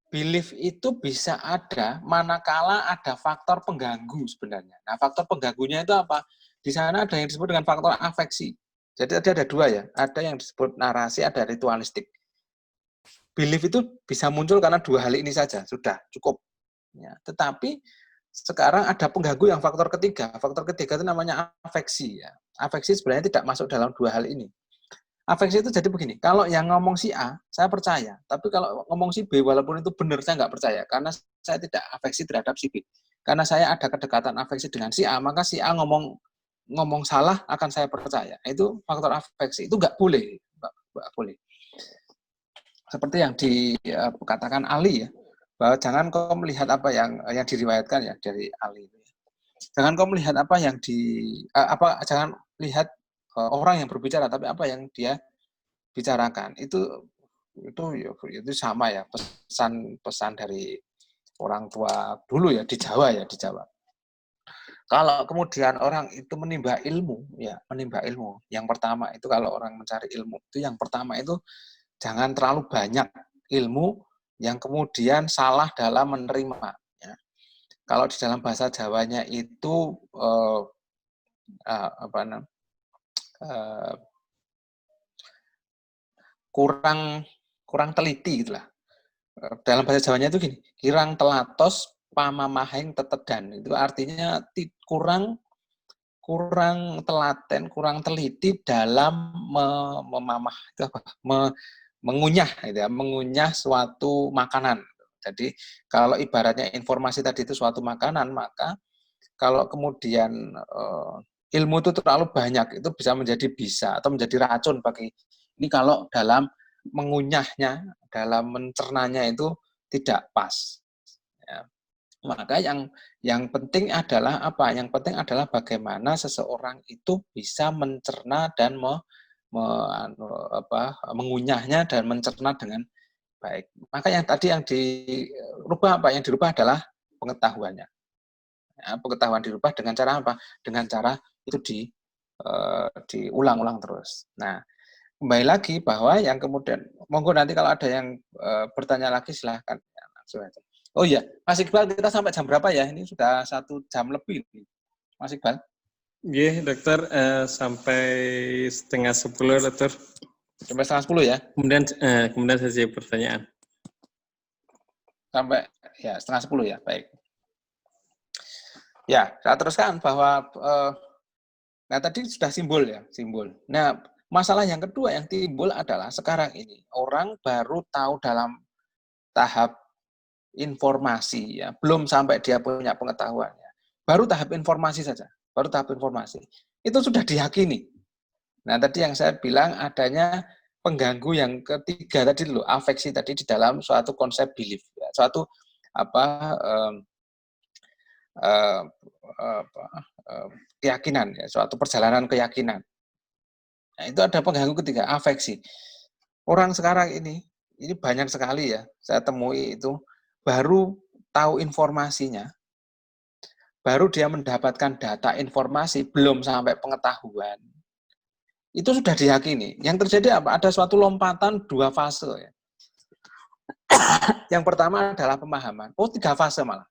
belief itu bisa ada manakala ada faktor pengganggu sebenarnya. Nah, faktor pengganggunya itu apa? Di sana ada yang disebut dengan faktor afeksi. Jadi ada dua ya, ada yang disebut narasi, ada ritualistik. Belief itu bisa muncul karena dua hal ini saja, sudah cukup. Ya, tetapi sekarang ada pengganggu yang faktor ketiga. Faktor ketiga itu namanya afeksi. Ya. Afeksi sebenarnya tidak masuk dalam dua hal ini. Afeksi itu jadi begini, kalau yang ngomong si A, saya percaya. Tapi kalau ngomong si B, walaupun itu benar, saya nggak percaya. Karena saya tidak afeksi terhadap si B. Karena saya ada kedekatan afeksi dengan si A, maka si A ngomong salah akan saya percaya. Itu faktor afeksi. Itu nggak boleh. Nggak boleh. Seperti yang dikatakan Ali ya, bahwa jangan kau melihat apa yang diriwayatkan ya dari Ali. Jangan kau melihat apa yang jangan lihat orang yang berbicara, tapi apa yang dia bicarakan. Itu sama ya, pesan dari orang tua dulu ya di Jawa ya, di Jawa. Kalau kemudian orang itu menimba ilmu, yang pertama itu kalau orang mencari ilmu itu yang pertama itu jangan terlalu banyak ilmu yang kemudian salah dalam menerima. Ya. Kalau di dalam bahasa Jawanya itu kurang teliti gitulah. Dalam bahasa Jawanya itu gini, kirang telatos pamamahing tetedan. Itu artinya kurang telaten, kurang teliti dalam mengunyah gitu ya, mengunyah suatu makanan. Jadi kalau ibaratnya informasi tadi itu suatu makanan, maka kalau kemudian ilmu itu terlalu banyak, itu bisa atau menjadi racun bagi ini kalau dalam mengunyahnya, dalam mencernanya itu tidak pas. Ya. Maka yang penting adalah apa? Yang penting adalah bagaimana seseorang itu bisa mencerna dan mengunyahnya dan mencerna dengan baik. Maka yang tadi yang dirubah apa? Yang dirubah adalah pengetahuannya. Ya, pengetahuan dirubah dengan cara apa? Dengan cara itu diulang-ulang terus. Nah, kembali lagi bahwa yang kemudian, monggo nanti kalau ada yang bertanya lagi silahkan. Ya, langsung aja. Oh iya, Mas Iqbal, kita sampai jam berapa ya? Ini sudah 1 jam lebih. Mas Iqbal? Iya, dokter, sampai 9:30, dokter. Sampai 9:30 ya? Kemudian sesi pertanyaan. Sampai ya 9:30 ya, baik. Ya, saya teruskan bahwa nah tadi sudah simbol ya, simbol. Nah, masalah yang kedua yang timbul adalah sekarang ini orang baru tahu dalam tahap informasi ya, belum sampai dia punya pengetahuannya. Baru tahap informasi saja, baru tahap informasi. Itu sudah diyakini. Nah, tadi yang saya bilang adanya pengganggu yang ketiga tadi loh, afeksi tadi di dalam suatu konsep belief, ya, suatu keyakinan, ya, suatu perjalanan keyakinan. Nah, itu ada pengganggu ketiga, afeksi. Orang sekarang ini banyak sekali ya, saya temui itu baru tahu informasinya, baru dia mendapatkan data informasi, belum sampai pengetahuan. Itu sudah diyakini. Yang terjadi apa? Ada suatu lompatan 2 fase. Ya. Yang pertama adalah pemahaman. 3 fase malah.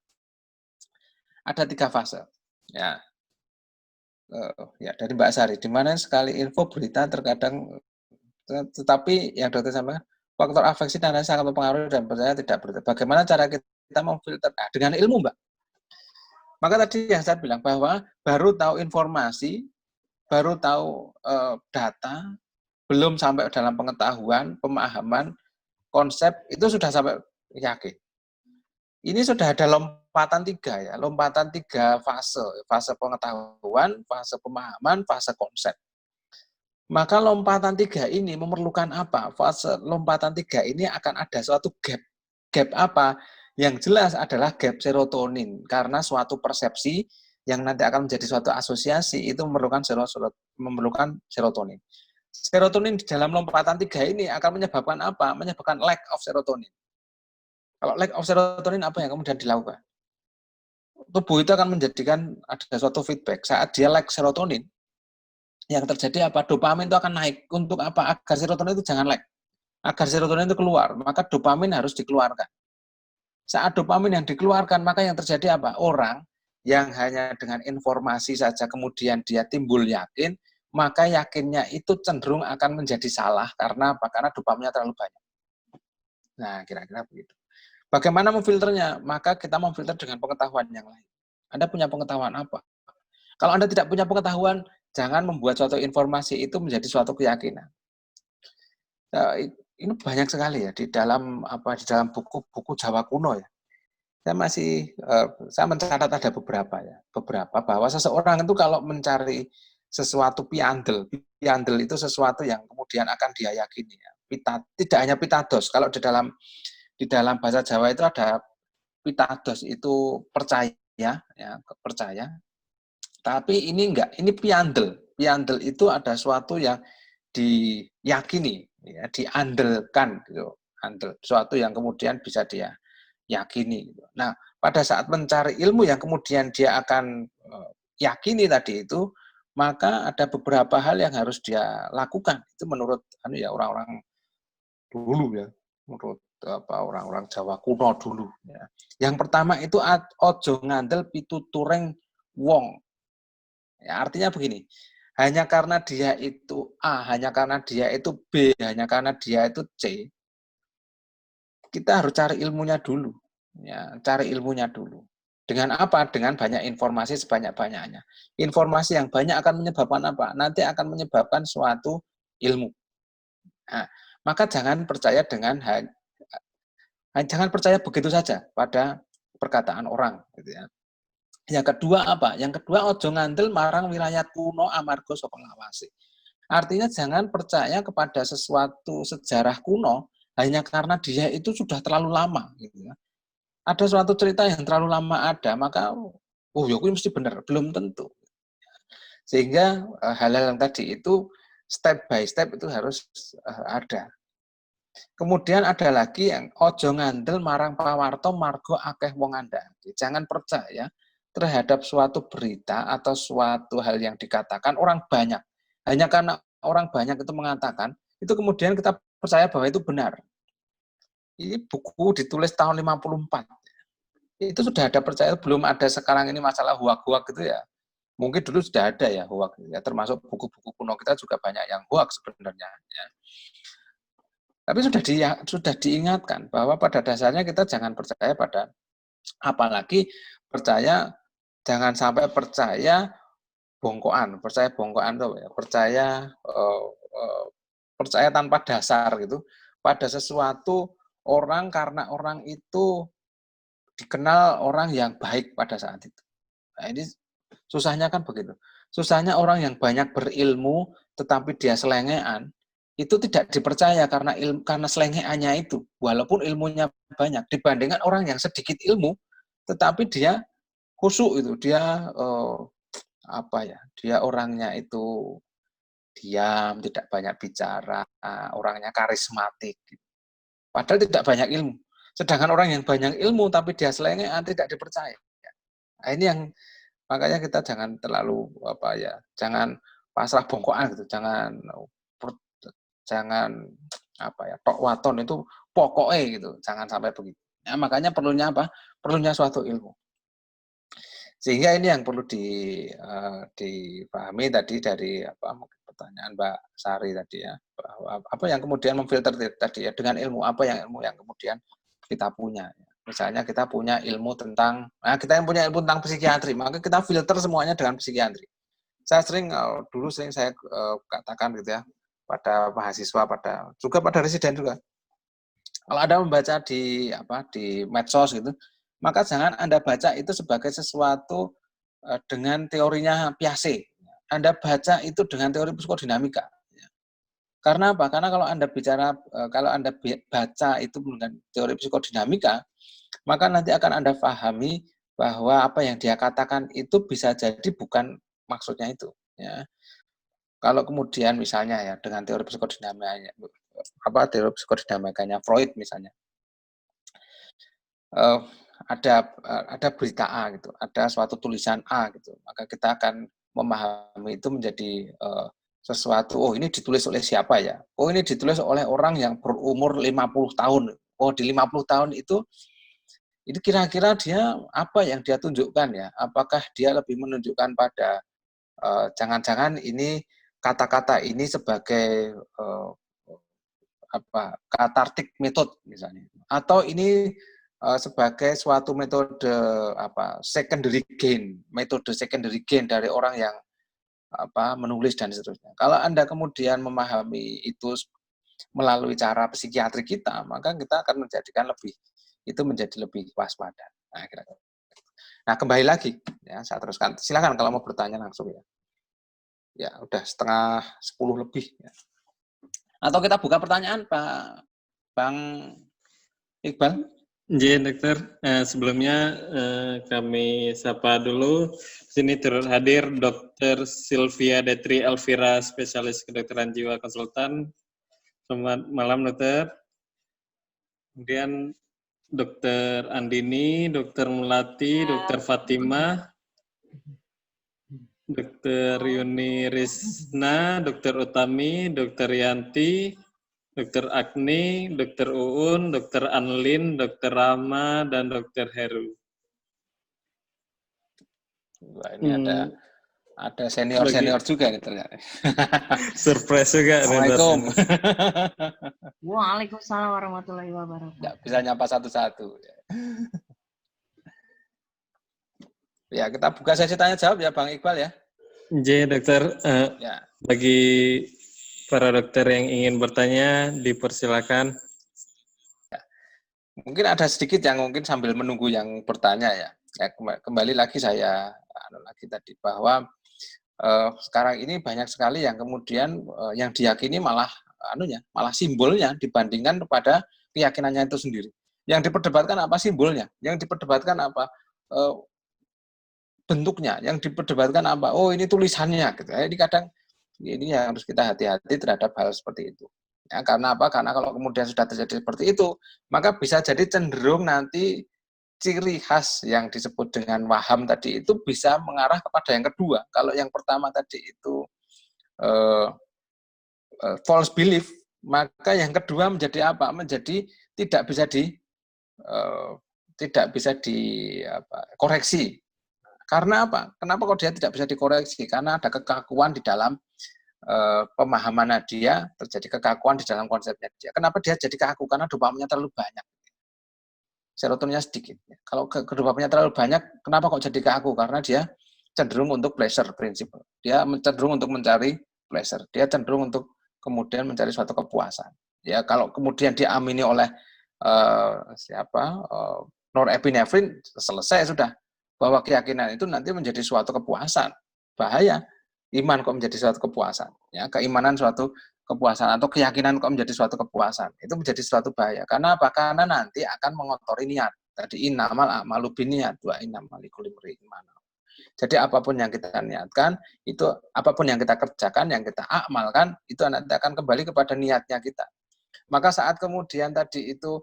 Ada 3 fase. Ya, dari Mbak Sari. Di mana sekali info berita terkadang, tetapi yang dokter sampaikan, faktor afeksi dan rasa sangat mempengaruhi dan percaya tidak berarti. Bagaimana cara kita memfilter? Dengan ilmu, Mbak. Maka tadi yang saya bilang bahwa baru tahu informasi, baru tahu data, belum sampai dalam pengetahuan, pemahaman, konsep, itu sudah sampai yakin. Ini sudah ada lompatan 3 ya, lompatan 3 fase, fase pengetahuan, fase pemahaman, fase konsep. Maka lompatan 3 ini memerlukan apa? Fase lompatan 3 ini akan ada suatu gap. Gap apa? Yang jelas adalah gap serotonin, karena suatu persepsi yang nanti akan menjadi suatu asosiasi itu memerlukan serotonin. Serotonin di dalam lompatan 3 ini akan menyebabkan apa? Menyebabkan lack of serotonin. Kalau lack of serotonin apa yang kemudian dilakukan? Tubuh itu akan menjadikan ada suatu feedback. Saat dia lack serotonin, yang terjadi apa? Dopamin itu akan naik. Untuk apa? Agar serotonin itu jangan lack. Agar serotonin itu keluar, maka dopamin harus dikeluarkan. Saat dopamin yang dikeluarkan, maka yang terjadi apa? Orang yang hanya dengan informasi saja kemudian dia timbul yakin, maka yakinnya itu cenderung akan menjadi salah. Karena apa? Karena dopaminnya terlalu banyak. Nah, kira-kira begitu. Bagaimana memfilternya? Maka kita memfilter dengan pengetahuan yang lain. Anda punya pengetahuan apa? Kalau Anda tidak punya pengetahuan, jangan membuat suatu informasi itu menjadi suatu keyakinan. Ini banyak sekali ya di dalam buku-buku Jawa kuno ya. Saya mencatat ada beberapa bahwa seseorang itu kalau mencari sesuatu piandel itu sesuatu yang kemudian akan dia yakini ya. Tidak hanya pitados, kalau di dalam bahasa Jawa itu ada pitados itu percaya ya, percaya. Tapi ini enggak, ini piandel. Piandel itu ada suatu yang diyakini, ya, diandelkan gitu. Andel, suatu yang kemudian bisa dia yakini. Nah, pada saat mencari ilmu yang kemudian dia akan yakini tadi itu, maka ada beberapa hal yang harus dia lakukan. Itu menurut orang-orang dulu ya, menurut orang-orang Jawa kuno dulu. Ya. Yang pertama itu ojo ngandel pitutureng wong. Ya, artinya begini, hanya karena dia itu A, hanya karena dia itu B, hanya karena dia itu C, kita harus cari ilmunya dulu. Ya, cari ilmunya dulu. Dengan apa? Dengan banyak informasi sebanyak-banyaknya. Informasi yang banyak akan menyebabkan apa? Nanti akan menyebabkan suatu ilmu. Nah, maka jangan percaya jangan percaya begitu saja pada perkataan orang. Gitu ya. Yang kedua apa? Yang kedua ojo ngandel marang wilayah kuno amarga saka ngawasi. Artinya jangan percaya kepada sesuatu sejarah kuno hanya karena dia itu sudah terlalu lama. Gitu ya. Ada suatu cerita yang terlalu lama ada, maka ya itu mesti benar, belum tentu. Sehingga hal-hal yang tadi itu step by step itu harus ada. Kemudian ada lagi yang ojo ngandel marang pawarto margo akeh wong andhaki. Jangan percaya terhadap suatu berita atau suatu hal yang dikatakan orang banyak. Hanya karena orang banyak itu mengatakan, itu kemudian kita percaya bahwa itu benar. Ini buku ditulis tahun 54. Itu sudah ada percaya, belum ada sekarang ini masalah huak-huak gitu ya. Mungkin dulu sudah ada ya huak. Ya, termasuk buku-buku kuno kita juga banyak yang huak sebenarnya. Ya. Tapi sudah diingatkan bahwa pada dasarnya kita jangan percaya pada, apalagi jangan sampai percaya bongkoan tuh ya, percaya tanpa dasar gitu pada sesuatu orang karena orang itu dikenal orang yang baik pada saat itu. Nah, ini susahnya kan begitu. Susahnya orang yang banyak berilmu tetapi dia selengean itu tidak dipercaya karena selengeannya itu, walaupun ilmunya banyak dibandingkan orang yang sedikit ilmu tetapi dia khusyuk itu, dia dia orangnya itu diam, tidak banyak bicara, orangnya karismatik. Padahal tidak banyak ilmu. Sedangkan orang yang banyak ilmu tapi dia selengean tidak dipercaya. Nah, ini yang makanya kita jangan terlalu jangan pasrah bongkoan gitu, jangan tok waton itu pokoknya gitu, jangan sampai begitu. Nah, makanya perlunya apa? Perlunya suatu ilmu. Sehingga ini yang perlu dipahami tadi dari pertanyaan Mbak Sari tadi ya, bahwa apa yang kemudian memfilter tadi ya, dengan ilmu yang kemudian kita punya. Misalnya kita punya ilmu tentang, kita yang punya ilmu tentang psikiatri, maka kita filter semuanya dengan psikiatri. Dulu sering saya katakan gitu ya, pada mahasiswa, juga pada residen juga. Kalau Anda membaca di medsos gitu, maka jangan Anda baca itu sebagai sesuatu dengan teorinya Piaget. Anda baca itu dengan teori psikodinamika. Karena apa? Karena kalau Anda baca itu dengan teori psikodinamika, maka nanti akan Anda pahami bahwa apa yang dia katakan itu bisa jadi bukan maksudnya itu. Ya. Kalau kemudian misalnya ya dengan teori psikodinamikanya Freud misalnya, ada berita A gitu, ada suatu tulisan A gitu, maka kita akan memahami itu menjadi sesuatu, ini ditulis oleh siapa ya? Ini ditulis oleh orang yang berumur 50 tahun. Di 50 tahun itu kira-kira dia apa yang dia tunjukkan ya? Apakah dia lebih menunjukkan pada jangan-jangan ini kata-kata ini sebagai katartik metode misalnya, atau ini sebagai suatu metode secondary gain, metode secondary gain dari orang yang menulis dan seterusnya. Kalau Anda kemudian memahami itu melalui cara psikiatri kita, maka kita akan menjadi lebih waspada. Nah, kira-kira. Nah, kembali lagi, ya, saya teruskan. Silakan kalau mau bertanya langsung ya. Ya, udah 9:30 lebih. Ya. Atau kita buka pertanyaan, Pak Bang Iqbal? Iya, dokter. Sebelumnya kami sapa dulu. Sini turut hadir Dr. Sylvia Detri Elvira, spesialis kedokteran jiwa konsultan. Selamat malam, dokter. Kemudian Dr. Andini, Dr. Melati, Dr. Fatima, Dr. Yuni Risna, Dr. Utami, Dr. Yanti, Dr. Agni, Dr. Uun, Dr. Anlin, Dr. Rama, dan Dr. Heru. Wah, ini ada senior juga nih ternyata. Surprise juga. Assalamualaikum. Waalaikumsalam warahmatullahi wabarakatuh. Nggak bisa nyapa satu-satu. Ya, kita buka sesi tanya jawab ya, Bang Iqbal ya. Jadi dokter, Ya. bagi para dokter yang ingin bertanya, dipersilakan. Mungkin ada sedikit yang mungkin sambil menunggu yang bertanya ya. Ya, kembali lagi saya lagi tadi bahwa sekarang ini banyak sekali yang kemudian yang diyakini malah simbolnya dibandingkan kepada keyakinannya itu sendiri. Yang diperdebatkan apa simbolnya? Yang diperdebatkan apa bentuknya? Yang diperdebatkan apa? Oh, ini tulisannya gitu. Ini kadang ini yang harus kita hati-hati terhadap hal seperti itu. Ya, karena apa? Karena kalau kemudian sudah terjadi seperti itu, maka bisa jadi cenderung nanti ciri khas yang disebut dengan waham tadi itu bisa mengarah kepada yang kedua. Kalau yang pertama tadi itu false belief, maka yang kedua menjadi apa? Menjadi tidak bisa dikoreksi. Karena apa? Kenapa kok dia tidak bisa dikoreksi? Karena ada kekakuan di dalam pemahaman dia, terjadi kekakuan di dalam konsepnya dia. Kenapa dia jadi kaku? Karena dopaminnya terlalu banyak. Serotoninnya sedikit. Kalau dopaminnya terlalu banyak, kenapa kok jadi kaku? Karena dia cenderung untuk pleasure principle. Dia cenderung untuk mencari pleasure. Dia cenderung untuk kemudian mencari suatu kepuasan. Ya, kalau kemudian diamini oleh norepinefrin, selesai sudah. Bahwa keyakinan itu nanti menjadi suatu kepuasan. Bahaya. Iman kok menjadi suatu kepuasan. Ya, keimanan suatu kepuasan atau keyakinan kok menjadi suatu kepuasan. Itu menjadi suatu bahaya. Karena apa? Karena nanti akan mengotori niat. Tadi innamal a'malu binniyat wa innamal likulli imri'in ma nawa. Jadi apapun yang kita niatkan, itu apapun yang kita kerjakan, yang kita amalkan, itu nanti akan kembali kepada niatnya kita. Maka saat kemudian tadi itu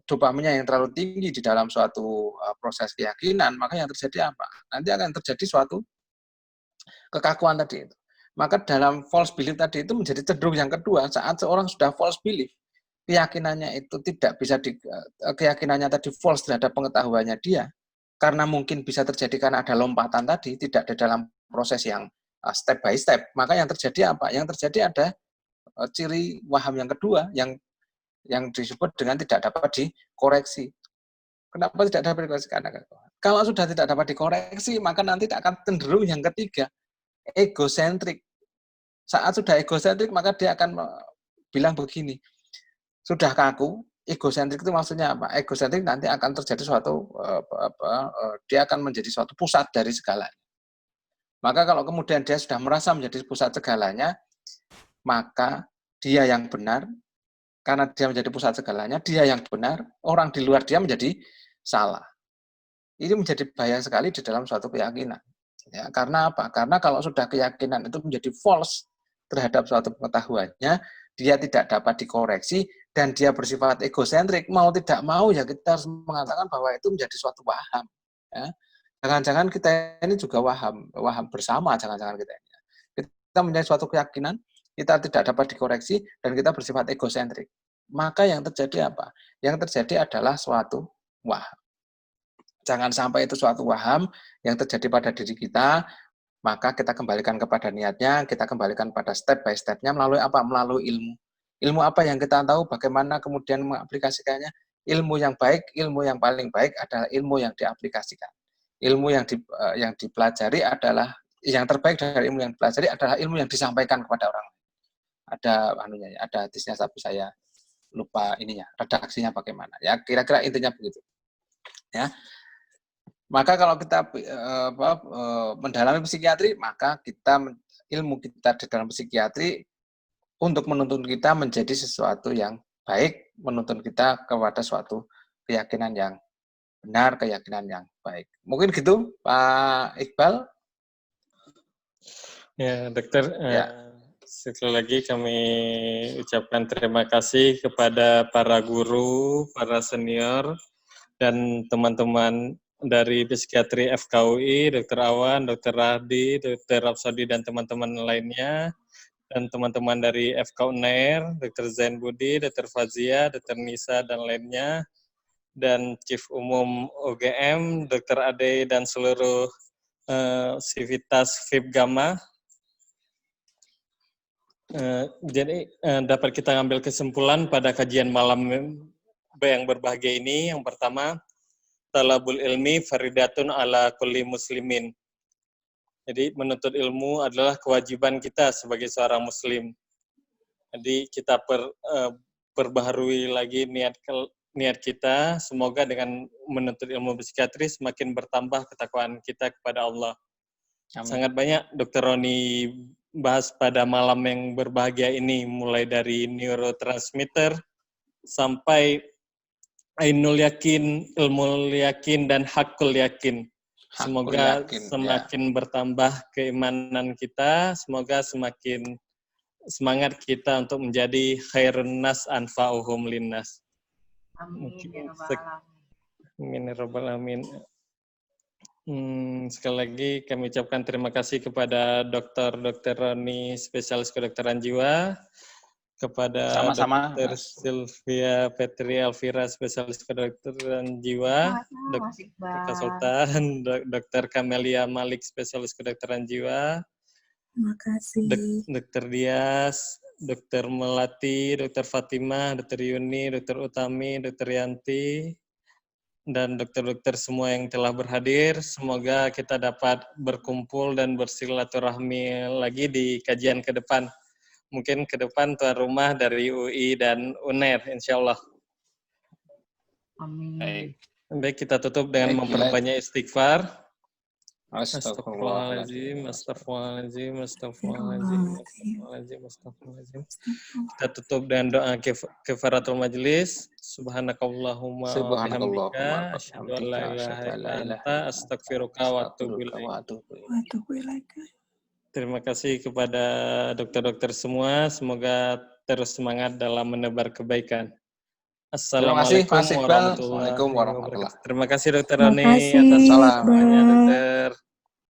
dopaminnya yang terlalu tinggi di dalam suatu proses keyakinan, maka yang terjadi apa? Nanti akan terjadi suatu kekakuan tadi itu. Maka dalam false belief tadi itu menjadi cenderung yang kedua, saat seorang sudah false belief, keyakinannya itu tidak bisa keyakinannya tadi false terhadap pengetahuannya dia, karena mungkin bisa terjadi karena ada lompatan tadi, tidak ada dalam proses yang step by step, maka yang terjadi apa? Yang terjadi ada ciri waham yang kedua yang disebut dengan tidak dapat dikoreksi. Kenapa tidak dapat dikoreksi? Karena kalau sudah tidak dapat dikoreksi, maka nanti akan cenderung yang ketiga, egosentrik. Saat sudah egosentrik, maka dia akan bilang begini, sudah kaku, egosentrik itu maksudnya apa? Egosentrik nanti akan terjadi suatu, dia akan menjadi suatu pusat dari segalanya. Maka kalau kemudian dia sudah merasa menjadi pusat segalanya, maka dia yang benar, karena dia menjadi pusat segalanya, dia yang benar, orang di luar dia menjadi salah. Ini menjadi bahaya sekali di dalam suatu keyakinan. Ya, karena apa? Karena kalau sudah keyakinan itu menjadi false terhadap suatu pengetahuannya, dia tidak dapat dikoreksi, dan dia bersifat egosentrik, mau tidak mau ya kita harus mengatakan bahwa itu menjadi suatu waham. Ya. Jangan-jangan kita ini juga waham bersama, jangan-jangan kita ini. Kita menjadi suatu keyakinan, kita tidak dapat dikoreksi, dan kita bersifat egosentrik. Maka yang terjadi apa? Yang terjadi adalah suatu waham. Jangan sampai itu suatu waham yang terjadi pada diri kita, maka kita kembalikan kepada niatnya, kita kembalikan pada step by step-nya melalui apa? Melalui ilmu. Ilmu apa yang kita tahu, bagaimana kemudian mengaplikasikannya, ilmu yang baik, ilmu yang paling baik adalah ilmu yang diaplikasikan. Ilmu yang dipelajari adalah yang terbaik dari ilmu yang dipelajari adalah ilmu yang disampaikan kepada orang lain. Ada ada hadisnya, tapi saya lupa ininya, redaksinya bagaimana. Ya, kira-kira intinya begitu. Ya. Maka kalau kita mendalami psikiatri, maka ilmu kita di dalam psikiatri untuk menuntun kita menjadi sesuatu yang baik, menuntun kita kepada suatu keyakinan yang benar, keyakinan yang baik. Mungkin gitu, Pak Iqbal. Ya, dokter. Ya. Sekali lagi kami ucapkan terima kasih kepada para guru, para senior, dan teman-teman dari psikiatri FKUI, Dr. Awan, Dr. Rahdi, Dr. Rapsodi, dan teman-teman lainnya, dan teman-teman dari FK UNAIR, Dr. Zain Budi, Dr. Fazia, Dr. Nisa, dan lainnya, dan Chief Umum UGM, Dr. Ade, dan seluruh Sivitas FIB Gamma. Jadi dapat kita ambil kesimpulan pada kajian malam yang berbahagia ini. Yang pertama, talabul ilmi faridatun ala kulli muslimin. Jadi menuntut ilmu adalah kewajiban kita sebagai seorang muslim. Jadi kita perbaharui lagi niat kita, semoga dengan menuntut ilmu psikiatri semakin bertambah ketakwaan kita kepada Allah. Amin. Sangat banyak Dr. Roni bahas pada malam yang berbahagia ini, mulai dari neurotransmitter sampai ainul yakin, ilmul yakin, dan hakul yakin. Semoga semakin bertambah keimanan kita, semoga semakin semangat kita untuk menjadi khairun nas anfa'uhum linnas. Amin. Amin ya rabbal alamin. Sekali lagi kami ucapkan terima kasih kepada Dr. Roni, spesialis kedokteran jiwa, kepada sama-sama Dr. Sylvia Petri Elvira, spesialis kedokteran jiwa, Dr. Sultan, Dr. Kamelia Malik, spesialis kedokteran jiwa, terima kasih, Dr. Dias, Dr. Melati, Dr. Fatimah, Dr. Yuni, Dr. Utami, Dr. Yanti, dan dokter-dokter semua yang telah berhadir. Semoga kita dapat berkumpul dan bersilaturahmi lagi di kajian ke depan. Mungkin ke depan tuan rumah dari UI dan UNAIR, insya Allah. Amin. Baik, kita tutup dengan memperbanyak istighfar. Astagfirullahaladzim, astagfirullahaladzim, astagfirullahaladzim, astagfirullahaladzim, astagfirullahaladzim. Kita tutup dengan doa kifaratul majlis. Subhanakallahumma wa bihamdika, asyhadu an la ilaha illa anta, astaghfiruka wa atubu ilaik. Terima kasih kepada dokter-dokter semua. Semoga terus semangat dalam menebar kebaikan. Assalamualaikum warahmatullahi wabarakatuh. Terima kasih Dr. Roni atas semuanya, dokter.